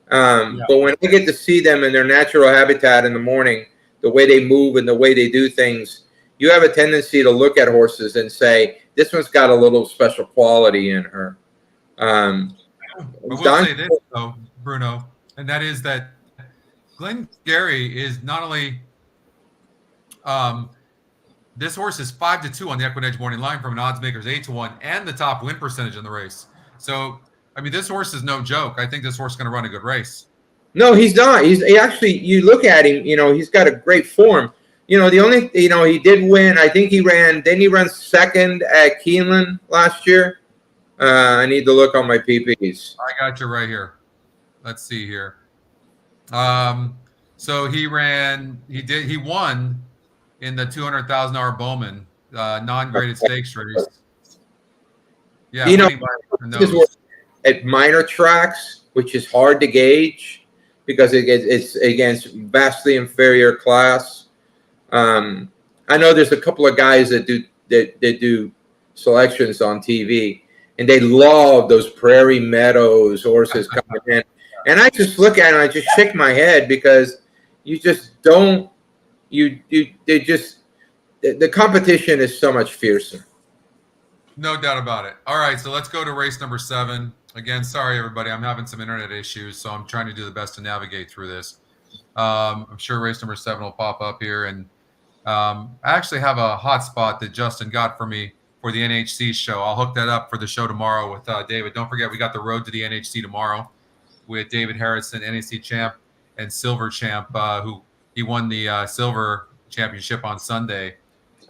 But when I get to see them in their natural habitat in the morning, the way they move and the way they do things, you have a tendency to look at horses and say, this one's got a little special quality in her. I will say this, though, Bruno, and that is that Glengarry is not only this horse is 5-2 on the EquinEdge morning line from an odds maker's 8-1 and the top win percentage in the race. So, I mean, this horse is no joke. I think this horse is going to run a good race. No, he's not. He actually, you look at him, he's got a great form. The only, he did win. I think didn't he run second at Keeneland last year? I need to look on my PPs. I got you right here. Let's see here. So he won in the $200,000 Bowman non-graded stakes race. Yeah, at minor tracks, which is hard to gauge because it's against vastly inferior class. I know there's a couple of guys that do selections on TV, and they love those Prairie Meadows horses coming in. And I just look at it and I just shake my head because you just don't. The competition is so much fiercer. No doubt about it. All right, so let's go to race number 7. Again, sorry everybody, I'm having some internet issues, so I'm trying to do the best to navigate through this. I'm sure race number 7 will pop up here, and I actually have a hotspot that Justin got for me for the NHC show. I'll hook that up for the show tomorrow with David. Don't forget, we got the road to the NHC tomorrow with David Harrison, NHC champ and silver champ, who he won the silver championship on Sunday,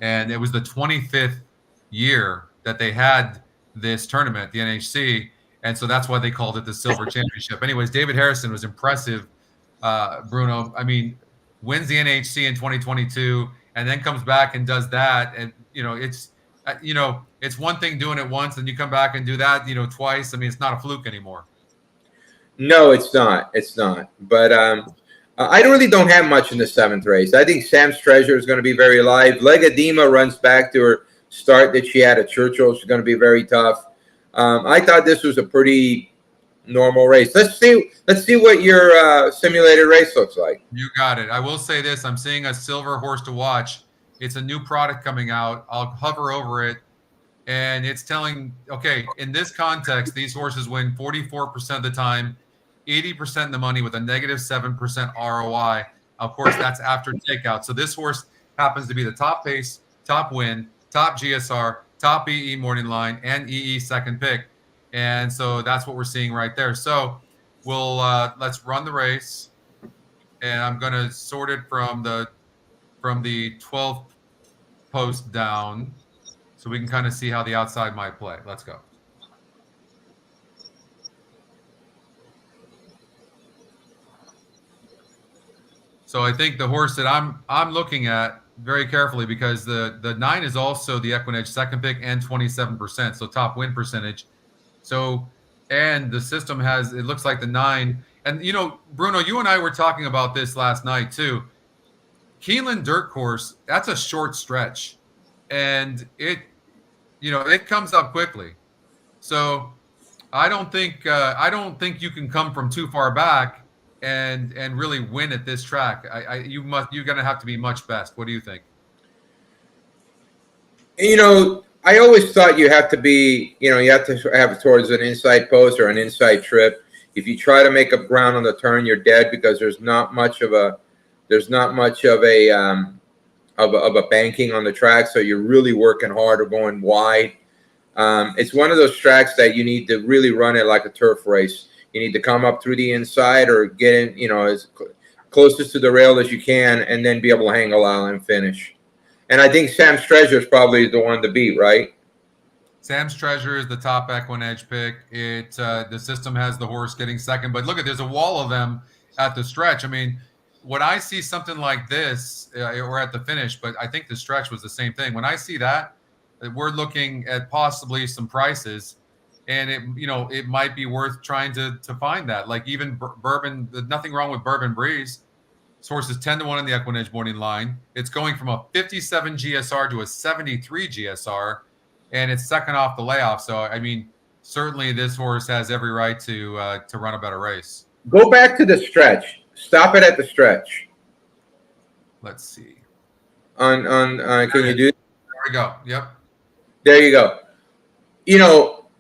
and it was the 25th year that they had this tournament, the NHC, and so that's why they called it the silver championship. Anyways, David Harrison was impressive, Bruno. I mean, wins the NHC in 2022 and then comes back and does that, and it's one thing doing it once and you come back and do that twice. I mean, it's not a fluke anymore. No, it's not. It's not. But I really don't have much in the 7th race. I think Sam's Treasure is going to be very live. Legadima runs back to her start that she had at Churchill. She's going to be very tough. I thought this was a pretty normal race. Let's see what your simulated race looks like. You got it. I will say this. I'm seeing a silver horse to watch. It's a new product coming out. I'll hover over it, and it's telling, okay, in this context, these horses win 44% of the time, 80% of the money with a negative 7% ROI. Of course, that's after takeout. So this horse happens to be the top pace, top win, top GSR, top EE morning line, and EE second pick. And so that's what we're seeing right there. So we'll let's run the race, and I'm going to sort it from the 12th post down, so we can kind of see how the outside might play. Let's go. So I think the horse that I'm looking at very carefully, because the 9 is also the EquinEdge second pick and 27%, so top win percentage. So, and the system has, it looks like the 9, and you know, Bruno, you and I were talking about this last night too. Keeneland Dirt Course, that's a short stretch, and it comes up quickly. So I don't think you can come from too far back and really win at this track. You're gonna have to be much best. What do you think? You know, I always thought you have to be, you have to have it towards an inside post or an inside trip. If you try to make up ground on the turn, you're dead, because there's not much of a banking on the track. So you're really working hard or going wide. It's one of those tracks that you need to really run it like a turf race. You need to come up through the inside or get in, as closest to the rail as you can, and then be able to hang a while and finish. And I think Sam's Treasure is probably the one to beat, right? Sam's Treasure is the top EquinEdge pick. The system has the horse getting second, but look at, there's a wall of them at the stretch. I mean, when I see something like this, or at the finish, but I think the stretch was the same thing. When I see that, we're looking at possibly some prices, and it might be worth trying to find that. Like even Bourbon, nothing wrong with Bourbon Breeze. This horse is 10-1 in the EquinEdge morning line. It's going from a 57 GSR to a 73 GSR, and it's second off the layoff. So I mean, certainly this horse has every right to run a better race. Go back to the stretch. Stop it at the stretch. Let's see. Can you do? There we go. Yep. There you go.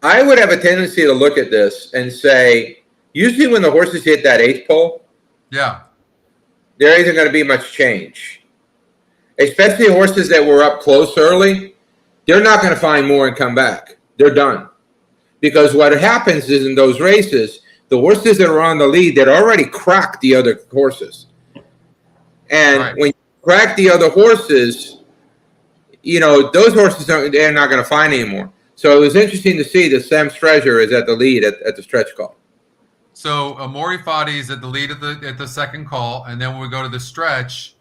I would have a tendency to look at this and say, usually when the horses hit that 8th pole, yeah, there isn't going to be much change. Especially horses that were up close early, they're not going to find more and come back. They're done. Because what happens is in those races, the horses that are on the lead, that already cracked the other horses. And right. When you crack the other horses, those horses they're not going to find anymore. So it was interesting to see that Sam's Treasure is at the lead at the stretch call. So Amori Fati is at the lead at the second call, and then when we go to the stretch,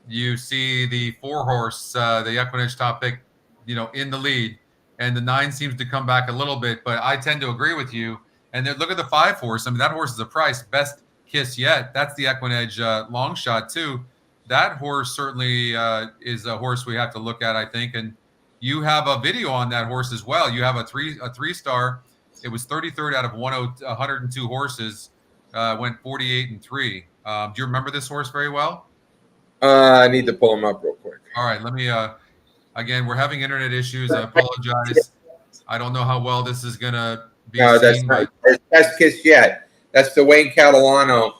you see the 4-horse, the EquinEdge top pick, in the lead, and the 9 seems to come back a little bit. But I tend to agree with you. And then look at the 5-horse. I mean, that horse is a price. Best Kiss Yet. That's the EquinEdge Longshot too. That horse certainly is a horse we have to look at, I think. And you have a video on that horse as well. You have a 3-star. It was 33rd out of 102 horses. Went 48-3. Do you remember this horse very well? I need to pull him up real quick. All right, let me. Again, we're having internet issues. I apologize. I don't know how well this is gonna be. No, that's not. Best Kiss Yet. That's the Wayne Catalano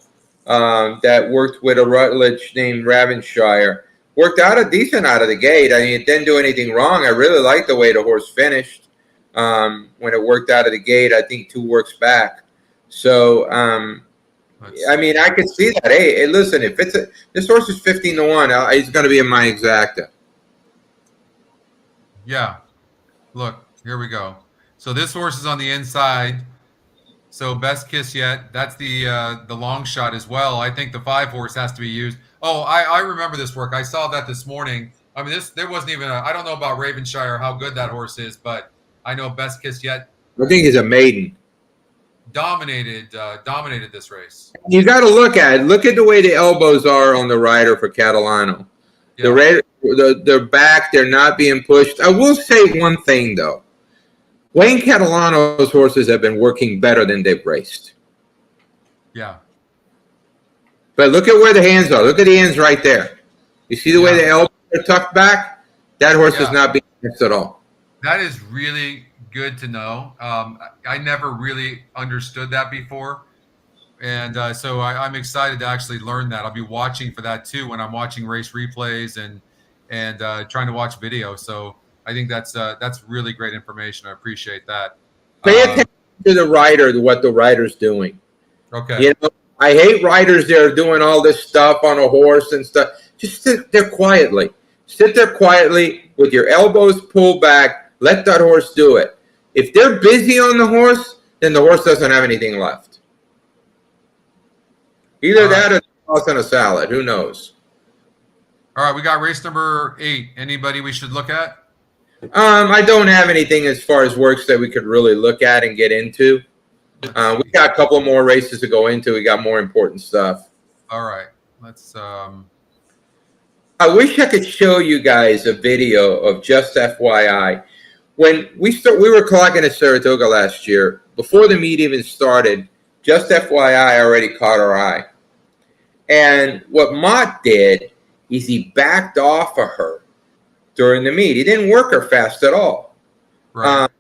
that worked with a Rutledge named Ravenshire. Worked out decent out of the gate. I mean, it didn't do anything wrong. I really liked the way the horse finished. When it worked out of the gate, I think 2 works back. So, I mean, I could see that. Hey, listen, if this horse is 15-1, he's going to be in my exacta. Yeah. Look, here we go. So this horse is on the inside. So Best Kiss Yet. That's the long shot as well. I think the 5-horse has to be used. Oh, I remember this work. I saw that this morning. I mean, there wasn't even I don't know about Ravenshire, how good that horse is, but I know Best Kiss Yet. I think he's a maiden. dominated this race. You got to look at the way the elbows are on the rider for Catalano. Yeah. They're back. They're not being pushed. I will say one thing though. Wayne Catalano's horses have been working better than they've raced. Yeah. But look at where the hands are. Look at the hands right there. You see the way the elbows are tucked back? That horse is not being mixed at all. That is really good to know. I never really understood that before. And so I'm excited to actually learn that. I'll be watching for that too when I'm watching race replays and trying to watch video. So I think that's really great information. I appreciate that. Pay attention to the rider, to what the rider's doing. Okay. You know, I hate riders that are doing all this stuff on a horse and stuff. Just sit there quietly. Sit there quietly with your elbows pulled back. Let that horse do it. If they're busy on the horse, then the horse doesn't have anything left. Either that or toss in a salad. Who knows? All right, we got race number 8. Anybody we should look at? I don't have anything as far as works that we could really look at and get into. We got a couple more races to go into. We got more important stuff. All right, let's. I wish I could show you guys a video of just FYI. When we were clocking at Saratoga last year. Before the meet even started, just FYI already caught our eye. And what Mott did is he backed off of her during the meet. He didn't work her fast at all. Right.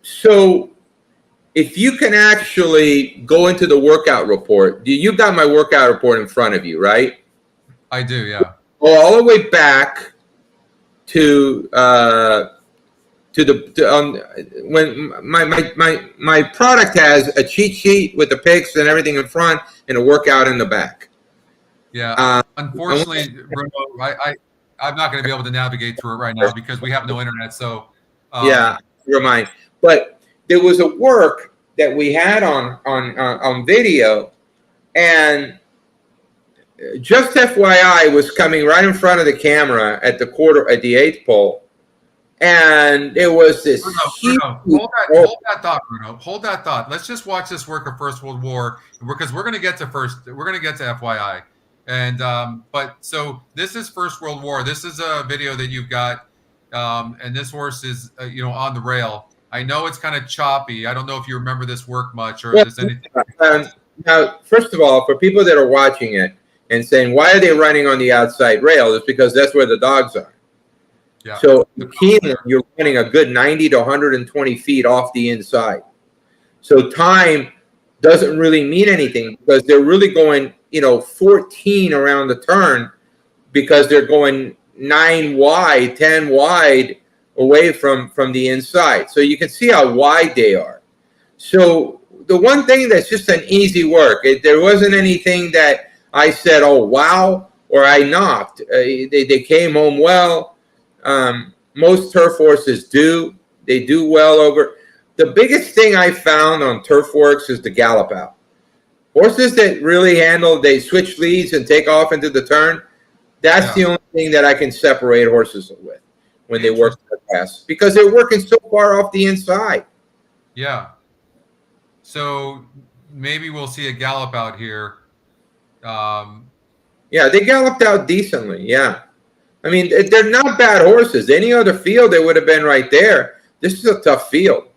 So if you can actually go into the workout report, you got my workout report in front of you, right? I do, yeah. Go all the way back to when my product has a cheat sheet with the picks and everything in front and a workout in the back. Yeah. Unfortunately, Bruno, I'm not going to be able to navigate through it right now because we have no internet. So yeah, never mind. But there was a work that we had on video, and just FYI was coming right in front of the camera at the 8th pole. And it was this. Bruno, hold that thought, Bruno. Hold that thought. Let's just watch this work of First World War because we're going to get to FYI, and but so this is First World War. This is a video that you've got, and this horse is on the rail. I know it's kind of choppy. I don't know if you remember this work much or if there's anything. Now, first of all, for people that are watching it and saying why are they running on the outside rail, it's because that's where the dogs are. Yeah. So Keeneland, you're running a good 90 to 120 feet off the inside. So time doesn't really mean anything because they're really going, 14 around the turn because they're going 9 wide, 10 wide away from the inside. So you can see how wide they are. So the one thing that's just an easy work, there wasn't anything that I said, oh, wow, or I knocked. They came home well. Most turf horses do. They do well over. The biggest thing I found on turf works is the gallop out. Horses that really handle, they switch leads and take off into the turn. That's the only thing that I can separate horses with when they work their pass because they're working so far off the inside. Yeah. So maybe we'll see a gallop out here. Yeah, they galloped out decently. Yeah. I mean, they're not bad horses. Any other field, they would have been right there. This is a tough field.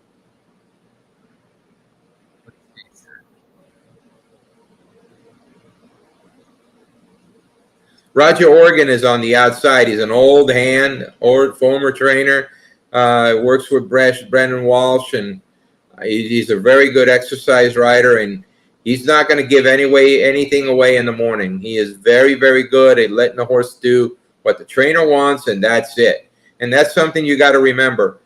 Roger Organ is on the outside. He's an old hand, or former trainer. Works with Brendan Walsh, and he's a very good exercise rider. And he's not going to give anything away in the morning. He is very, very good at letting the horse do what the trainer wants, and that's it. And that's something you got to remember.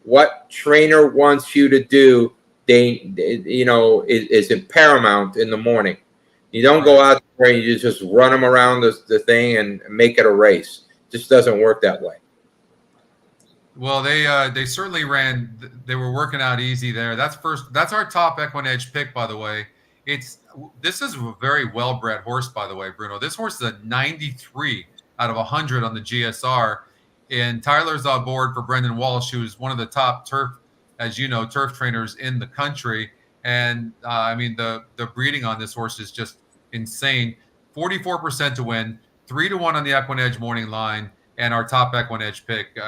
What trainer wants you to do, is paramount in the morning. You don't go out there and you just run them around the thing and make it a race. It just doesn't work that way. Well, they certainly ran. They were working out easy there. That's our top EquinEdge pick, by the way. This is a very well-bred horse, by the way, Bruno. This horse is a 93 out of 100 on the GSR, and Tyler's on board for Brendan Walsh, who's one of the top turf trainers in the country. And I mean, the breeding on this horse is just insane. 44% to win, 3-1 on the EquinEdge morning line, and our top EquinEdge pick,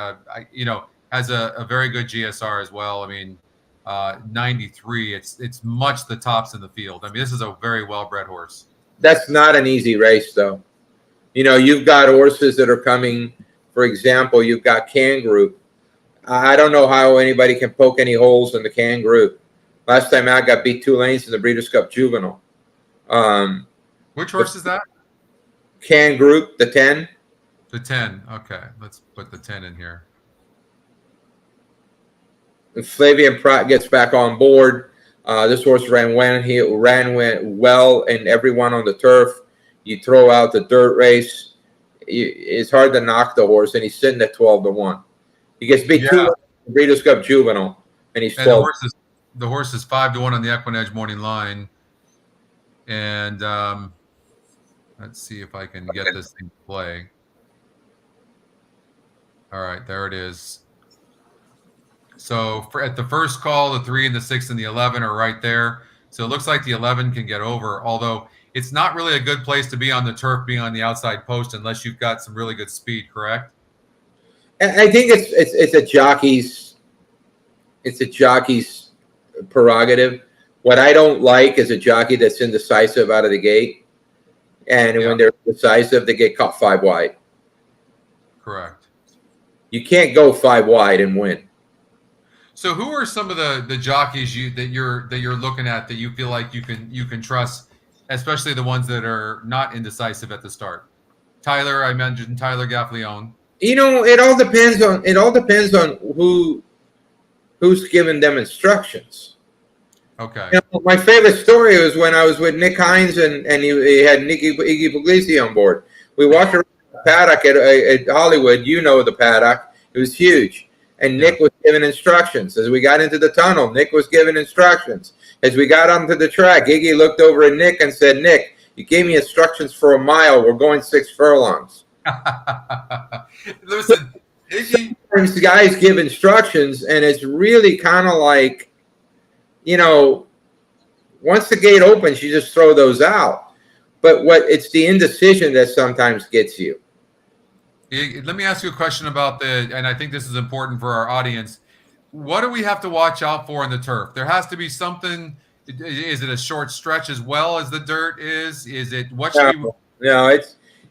has a very good GSR as well. I mean, 93. It's much the tops in the field. I mean, this is a very well bred horse. That's not an easy race, though. You've got horses that are coming. For example, you've got Can Group. I don't know how anybody can poke any holes in the Can Group. Last time out, got beat 2 lanes in the Breeders' Cup Juvenile. Which horse is that? Can Group, the 10. The 10. Okay, let's put the 10 in here. If Flavian Pratt gets back on board, this horse ran well, and everyone on the turf. You throw out the dirt race, it's hard to knock the horse, and he's sitting at 12-1. He gets beat 2 in the Breeders' Cup Juvenile, and he's 12. The horse is 5-1 on the EquinEdge morning line, and let's see if I can get this thing to play. All right, there it is. So at the first call, the 3 and the 6 and the 11 are right there. So it looks like the 11 can get over, although it's not really a good place to be on the turf, being on the outside post, unless you've got some really good speed, correct? I think it's a jockey's prerogative. What I don't like is a jockey that's indecisive out of the gate, and when they're decisive, they get caught 5 wide. Correct. You can't go 5 wide and win. So who are some of the jockeys that you're looking at that you feel like you can trust, especially the ones that are not indecisive at the start? I mentioned Tyler Gaffleone. It all depends on who's giving them instructions. Okay. My favorite story was when I was with Nick Hines and he had Iggy Puglisi on board. We walked around the paddock at Hollywood. The paddock. It was huge. And Nick was giving instructions. As we got into the tunnel, Nick was giving instructions. As we got onto the track, Iggy looked over at Nick and said, "Nick, you gave me instructions for a mile. We're going 6 furlongs." Listen, Iggy. Sometimes guys give instructions, and it's really kind of like, once the gate opens, you just throw those out. But it's the indecision that sometimes gets you. Let me ask you a question about and I think this is important for our audience. What do we have to watch out for in the turf? There has to be something. Is it a short stretch as well as the dirt is? Is it what should we? No,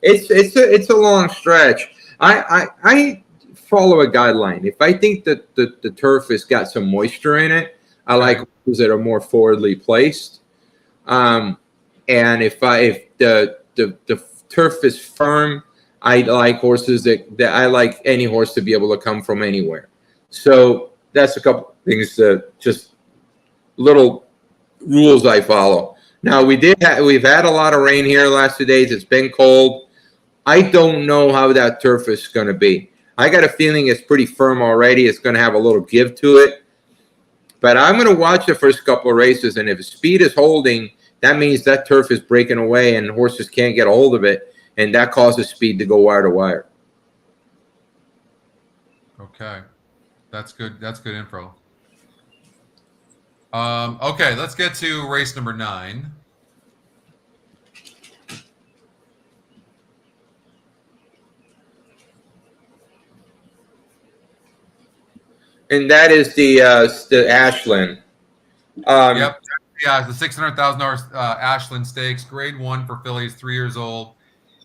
it's a long stretch. I follow a guideline. If I think that the turf has got some moisture in it, I like horses that are more forwardly placed. And if the turf is firm, I like horses that I like any horse to be able to come from anywhere. So that's a couple things, just little rules I follow. Now we've had a lot of rain here the last 2 days. It's been cold. I don't know how that turf is going to be. I got a feeling it's pretty firm already. It's going to have a little give to it. But I'm going to watch the first couple of races, and if speed is holding, that means that turf is breaking away and horses can't get a hold of it. And that causes speed to go wire to wire. Okay. That's good. That's good info. Okay, let's get to race number 9. And that is the Ashlin. Yep. Yeah, the $600,000 Ashlin Stakes, grade 1 for fillies, 3 years old.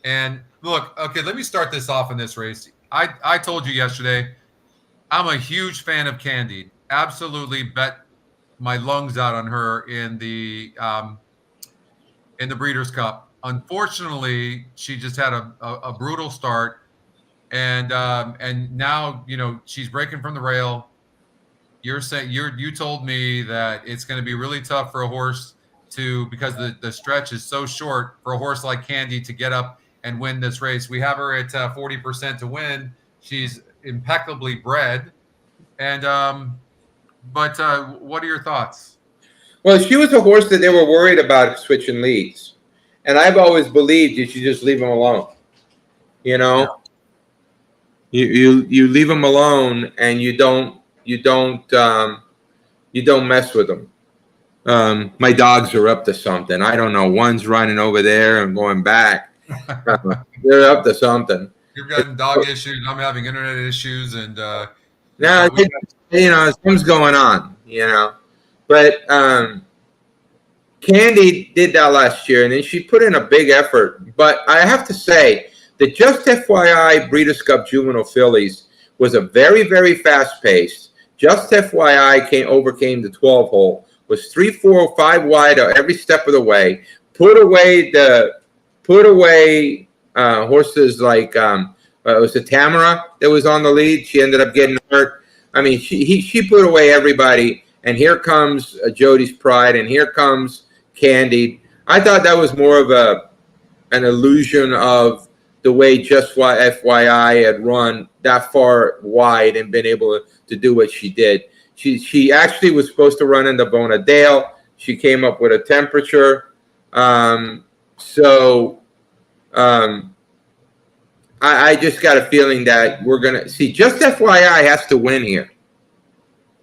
And look, okay, let me start this off in this race. I told you yesterday, I'm a huge fan of Candy. Absolutely bet my lungs out on her in the Breeders' Cup. Unfortunately, she just had a brutal start, and now she's breaking from the rail. You told me that it's going to be really tough for a horse because the stretch is so short for a horse like Candy to get up and win this race. We have her at 40% to win. She's impeccably bred. And but what are your thoughts? Well, she was a horse that they were worried about switching leads, and I've always believed you should just leave him alone. You leave him alone, and you don't mess with him. My dogs are up to something. I don't know. One's running over there and going back. They're up to something. You've gotten dog issues. I'm having internet issues, and Now, something's going on, But Candy did that last year, and then she put in a big effort. But I have to say, the Just FYI Breeders' Cup Juvenile Fillies was a very, very fast-paced. Just FYI overcame the 12-hole, was 3, 4, 5 wide every step of the way. Put away horses like it was the Tamara that was on the lead. She ended up getting hurt. I mean, she put away everybody. And here comes Jody's Pride, and here comes Candied. I thought that was more of an illusion of the way Just FYI had run that far wide and been able to do what she did. She actually was supposed to run into Bonadale. She came up with a temperature. I just got a feeling that we're going to see Just FYI has to win here.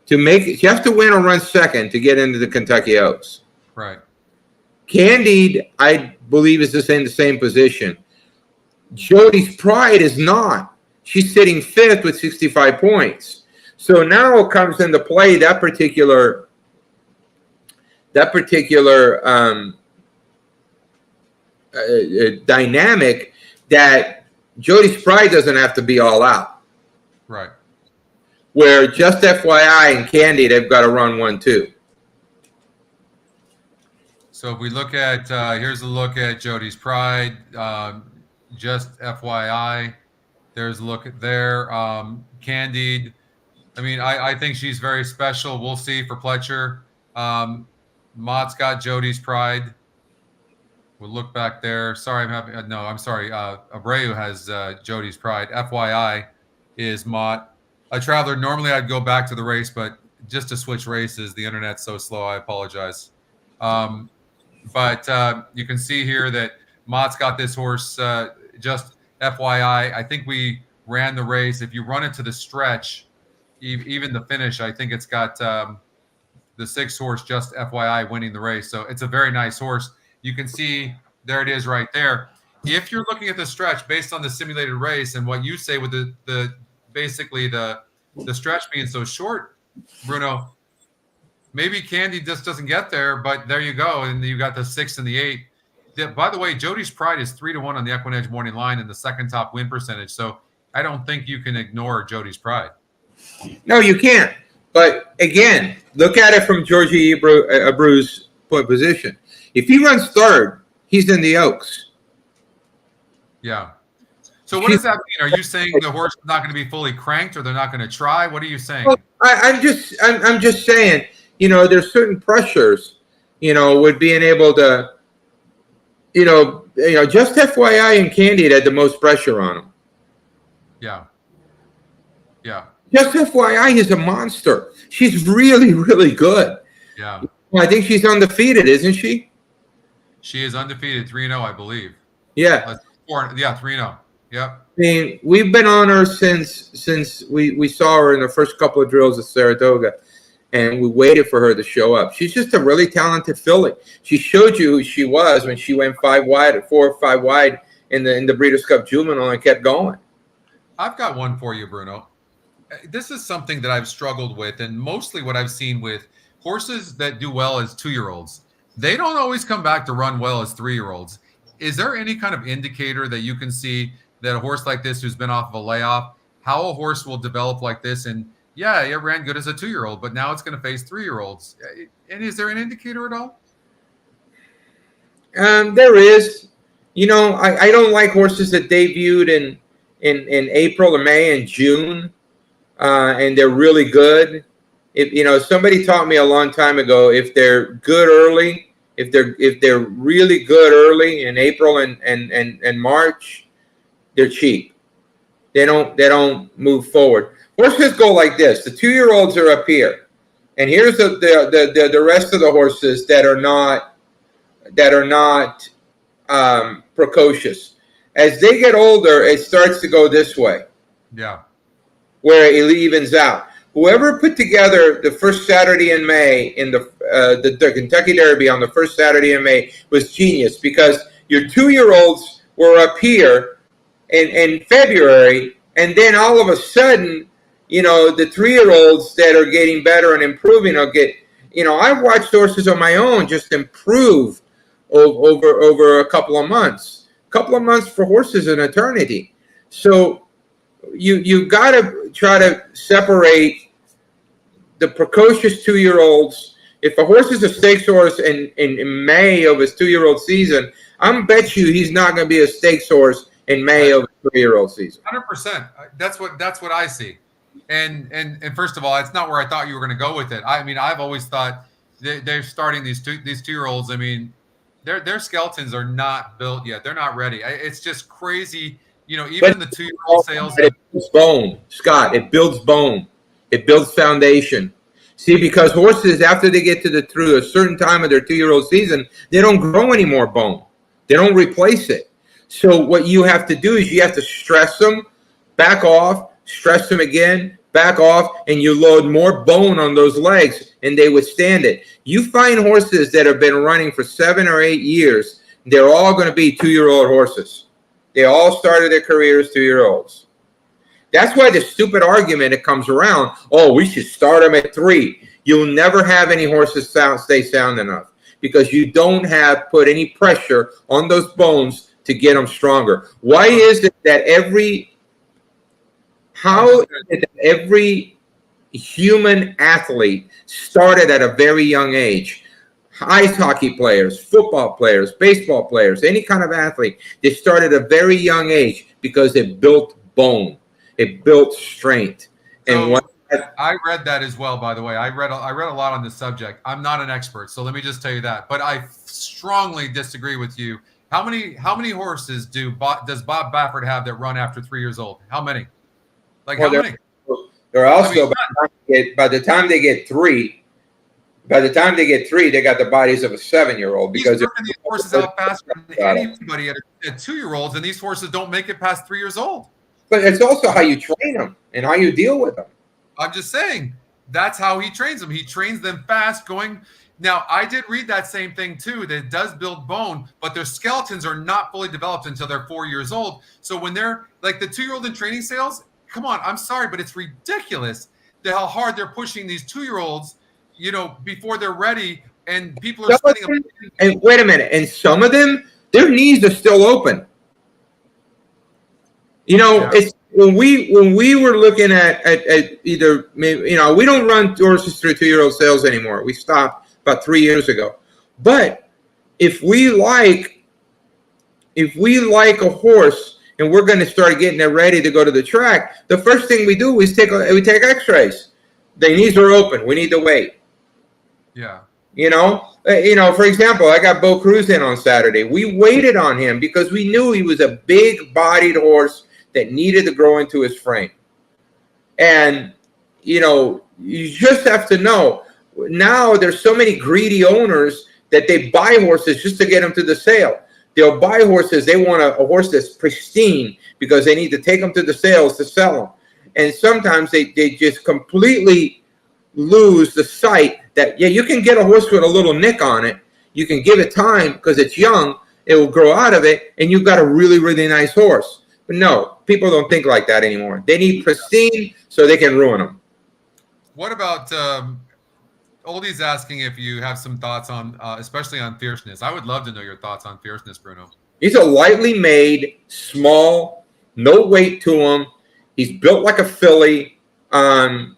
She has to win or run second to get into the Kentucky Oaks. Right. Candied, I believe, is in the same position. Jody's Pride is not. She's sitting fifth with 65 points. So now it comes into play that particular dynamic that Jody's Pride doesn't have to be all out. Right. Where Just FYI and Candy, they've got to run 1-2. So if we look at, here's a look at Jody's Pride, Just FYI. There's a look at there. Candied. I mean, I think she's very special. We'll see for Pletcher. Mott's got Jody's Pride. We'll look back there. Sorry, I'm sorry. Abreu has Jody's Pride. FYI is Mott. A Traveler, normally I'd go back to the race, but just to switch races, the internet's so slow, I apologize. But you can see here that Mott's got this horse, Just FYI. I think we ran the race. If you run it to the stretch, even the finish, I think it's got the 6 horse, Just FYI, winning the race. So it's a very nice horse. You can see there it is right there. If you're looking at the stretch based on the simulated race and what you say with basically the stretch being so short, Bruno, maybe Candy just doesn't get there, but there you go. And you got the 6 and the 8. By the way, Jody's Pride is 3-1 on the EquinEdge morning line and the second top win percentage. So I don't think you can ignore Jody's Pride. No, you can't. But again, look at it from Georgie Abreu's point position. If he runs third, he's in the Oaks. Yeah. So what does that mean? Are you saying the horse is not going to be fully cranked, or they're not going to try? What are you saying? Well, I'm just saying. There's certain pressures. With being able to. Just FYI and Candy had the most pressure on him. Yeah. Yeah. Just FYI is a monster. She's really, really good. Yeah. I think she's undefeated, isn't she? She is undefeated, 3-0, I believe. Yeah. 3-0. Yep. I mean, we've been on her since we saw her in the first couple of drills at Saratoga, and we waited for her to show up. She's just a really talented filly. She showed you who she was when she went 4 or 5 wide in the Breeders' Cup Juvenile and kept going. I've got one for you, Bruno. This is something that I've struggled with, and mostly what I've seen with horses that do well as 2-year-olds. They don't always come back to run well as 3-year-olds. Is there any kind of indicator that you can see that a horse like this who's been off of a layoff, how a horse will develop like this? And yeah, it ran good as a 2-year-old, but now it's going to face 3-year-olds. And is there an indicator at all? There is. I don't like horses that debuted in April or May and June, and they're really good. If somebody taught me a long time ago, if they're good early, if they're really good early in April and March, they're cheap. They don't move forward. Horses go like this. The 2-year-olds are up here, and here's the rest of the horses that are not precocious. As they get older, it starts to go this way. Yeah. Where it evens out. whoever put together the first Saturday in May in the Kentucky Derby on the first Saturday in May was genius, because your 2-year-olds were up here in February, and then all of a sudden, the 3-year-olds that are getting better and improving will get. I've watched horses on my own just improve over a couple of months. A couple of months for horses an eternity. So you got to try to separate the precocious 2-year-olds. If a horse is a stakes horse in May of his 2-year-old season, I'm bet you he's not going to be a stakes horse in May of a 3-year-old season. 100%. That's what I see. And first of all, it's not where I thought you were going to go with it. I mean, I've always thought they're starting these 2-year-olds. I mean, their skeletons are not built yet. They're not ready. It's just crazy. Even the 2-year-old sales. It builds bone, Scott. It builds bone. It builds foundation. See, because horses, after they get through a certain time of their 2-year-old season, they don't grow any more bone. They don't replace it. So what you have to do is you have to stress them, back off, stress them again, back off, and you load more bone on those legs, and they withstand it. You find horses that have been running for 7 or 8 years, they're all going to be 2-year-old horses. They all started their careers 2-year-olds. That's why the stupid argument that comes around, oh, we should start them at 3. You'll never have any horses stay sound enough, because you don't have put any pressure on those bones to get them stronger. Why is it that every human athlete started at a very young age? Ice hockey players, football players, baseball players, any kind of athlete, they started at a very young age because it built bone. It built strength. And I read that as well, by the way. I read a lot on this subject. I'm not an expert, so let me just tell you that. But I strongly disagree with you. How many horses does Bob Baffert have that run after 3 years old? How many? How many? They're also, by the time they get three, they got the bodies of a 7-year-old, because these horses out faster than anybody at 2-year-olds, and these horses don't make it past 3 years old. But it's also how you train them and how you deal with them. I'm just saying, that's how he trains them. He trains them fast going. Now, I did read that same thing too, that it does build bone, but their skeletons are not fully developed until they're 4 years old. So when they're like the 2-year-old in training sales, come on, I'm sorry, but it's ridiculous how hard they're pushing these 2-year-olds, before they're ready, and people are spending and wait a minute, and some of them, their knees are still open. It's when we were looking at either, we don't run horses through 2-year-old sales anymore. We stopped about 3 years ago. But if we like a horse and we're going to start getting it ready to go to the track, the first thing we do is we take X-rays. Their knees are open. We need to wait. Yeah. For example, I got Bo Cruz in on Saturday. We waited on him because we knew he was a big-bodied horse that needed to grow into his frame. And, you just have to know, now there's so many greedy owners that they buy horses just to get them to the sale. They'll buy horses. They want a horse that's pristine because they need to take them to the sales to sell them. And sometimes they just completely lose the sight that, you can get a horse with a little nick on it. You can give it time because it's young. It will grow out of it, and you've got a really, really nice horse. But no, people don't think like that anymore. They need pristine so they can ruin them. What about Oldie's asking if you have some thoughts on, especially on Fierceness? I would love to know your thoughts on Fierceness, Bruno. He's a lightly made, small, no weight to him. He's built like a filly.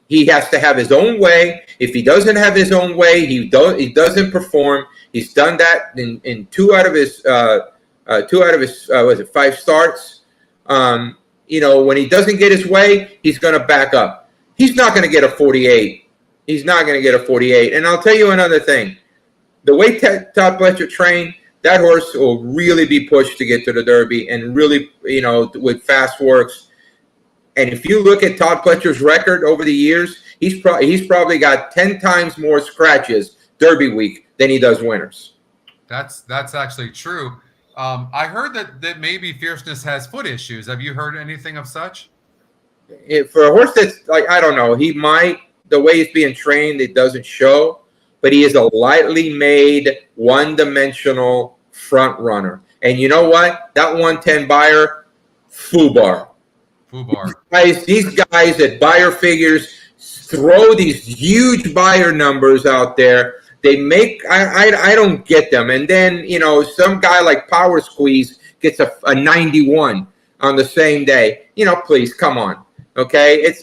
He has to have his own way. If he doesn't have his own way, he doesn't perform. He's done that in 2 out of his 5 starts. When he doesn't get his way, he's going to back up. He's not going to get a 48. He's not going to get a 48. And I'll tell you another thing. The way Todd Pletcher trained, that horse will really be pushed to get to the Derby, and really, with fast works. And if you look at Todd Pletcher's record over the years, he's probably got 10 times more scratches Derby week than he does winners. That's actually true. I heard that maybe Fierceness has foot issues. Have you heard anything of such? For a horse that's I don't know, he might. the way he's being trained, it doesn't show, but he is a lightly made, one-dimensional front runner. And you know what? That 110 buyer, FUBAR. These guys at buyer figures throw these huge buyer numbers out there. They make, I don't get them. And then, you know, some guy like Power Squeeze gets a 91 on the same day. You know, please, come on. Okay,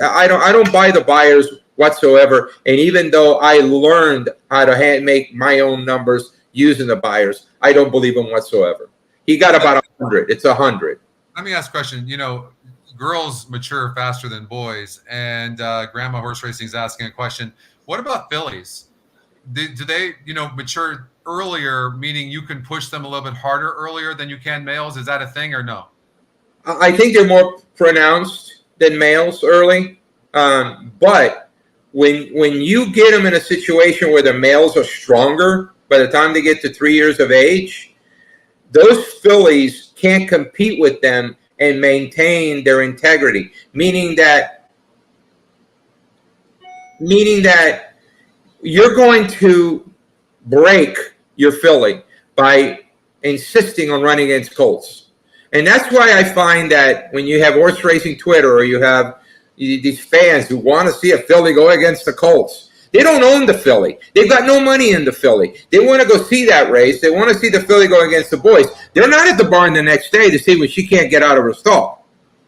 I don't buy the buyers whatsoever. And even though I learned how to make my own numbers using the buyers, I don't believe him whatsoever. He got about 100. It's 100. Let me ask a question. You know, girls mature faster than boys, and Grandma Horse Racing is asking a question. What about fillies? Do they, you know, mature earlier, meaning you can push them a little bit harder earlier than you can males? Is that a thing or no? I think they're more pronounced than males early, but when you get them in a situation where the males are stronger by the time they get to 3 years of age, those fillies can't compete with them and maintain their integrity, meaning that you're going to break your filly by insisting on running against colts. And that's why I find that when you have horse racing Twitter or you have these fans who want to see a filly go against the colts, they don't own the filly. They've got no money in the filly. They want to go see that race. They want to see the filly go against the boys. They're not at the barn the next day to see when she can't get out of her stall.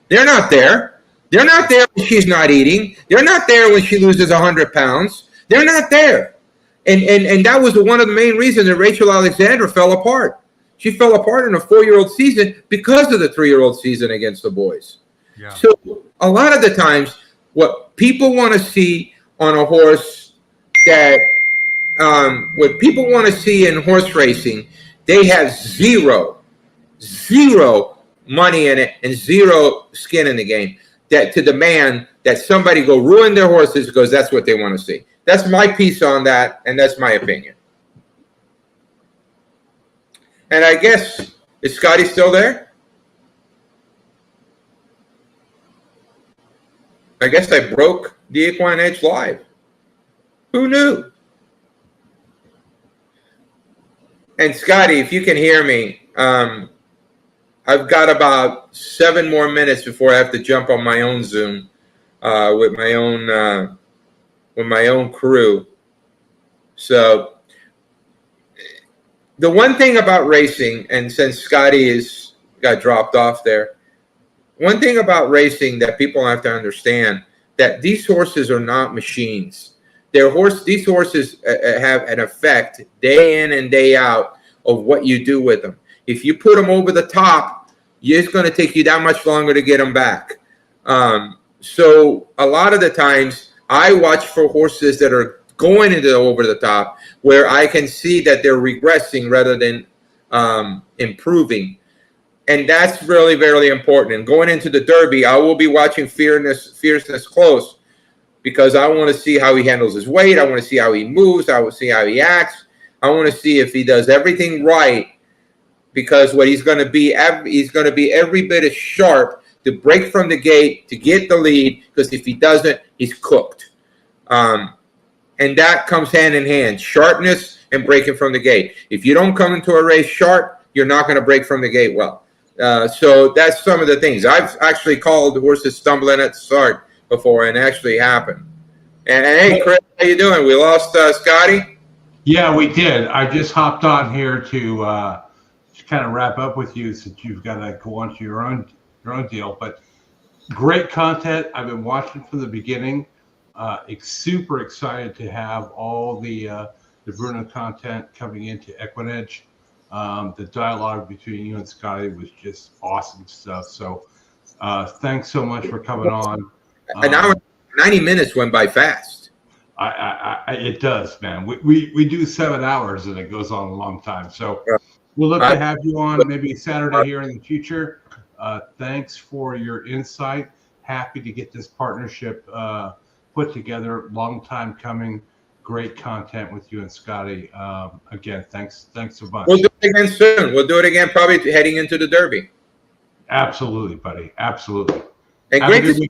They're not there. They're not there when she's not eating. They're not there when she loses 100 pounds. They're not there. And that was one of the main reasons that Rachel Alexandra fell apart. She fell apart in a 4-year-old season because of the 3-year-old season against the boys. Yeah. So a lot of the times what people want to see on a horse that what people want to see in horse racing, they have zero money in it and zero skin in the game that to demand that somebody go ruin their horses because that's what they want to see. That's my piece on that, and that's my opinion. And I guess, is Scotty still there? I guess I broke the EquinEdge live. Who knew? And Scotty, if you can hear me, I've got about 7 more minutes before I have to jump on my own Zoom with my own crew. So the one thing about racing, and since Scotty got dropped off there, one thing about racing that people have to understand that these horses are not machines. These horses have an effect day in and day out of what you do with them. If you put them over the top, it's going to take you that much longer to get them back. So a lot of the times I watch for horses that are going into the over the top where I can see that they're regressing rather than improving. And that's really, very important. And going into the Derby, I will be watching Fierceness close because I want to see how he handles his weight. I want to see how he moves. I want to see how he acts. I want to see if he does everything right, because what he's going to be every bit as sharp to break from the gate, to get the lead, because if he doesn't, he's cooked. And that comes hand in hand, sharpness and breaking from the gate. If you don't come into a race sharp, you're not going to break from the gate well. So that's some of the things. I've actually called horses stumbling at the start before, and it actually happened. And hey, Chris, how you doing? We lost Scotty? Yeah, we did. I just hopped on here to kind of wrap up with you since you've got to go on to your own deal. But great content. I've been watching from the beginning. Super excited to have all the Bruno content coming into EquinEdge. The dialogue between you and Scotty was just awesome stuff. So thanks so much for coming on. An hour, 90 minutes went by fast. It does, man. We do 7 hours and it goes on a long time. So we'll look to have you on maybe Saturday here in the future. Thanks for your insight. Happy to get this partnership put together. Long time coming. Great content with you and Scotty. Again, thanks a bunch. We'll do it again soon. We'll do it again probably heading into the Derby. Absolutely, buddy. Absolutely. And great to see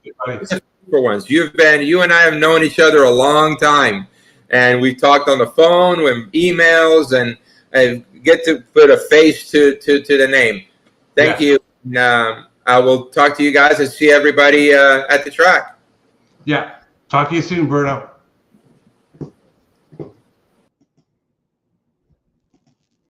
super ones. You and I have known each other a long time, and we've talked on the phone, with emails, and I get to put a face to the name. Thank you. I will talk to you guys and see everybody at the track. Yeah. Talk to you soon, Bruno.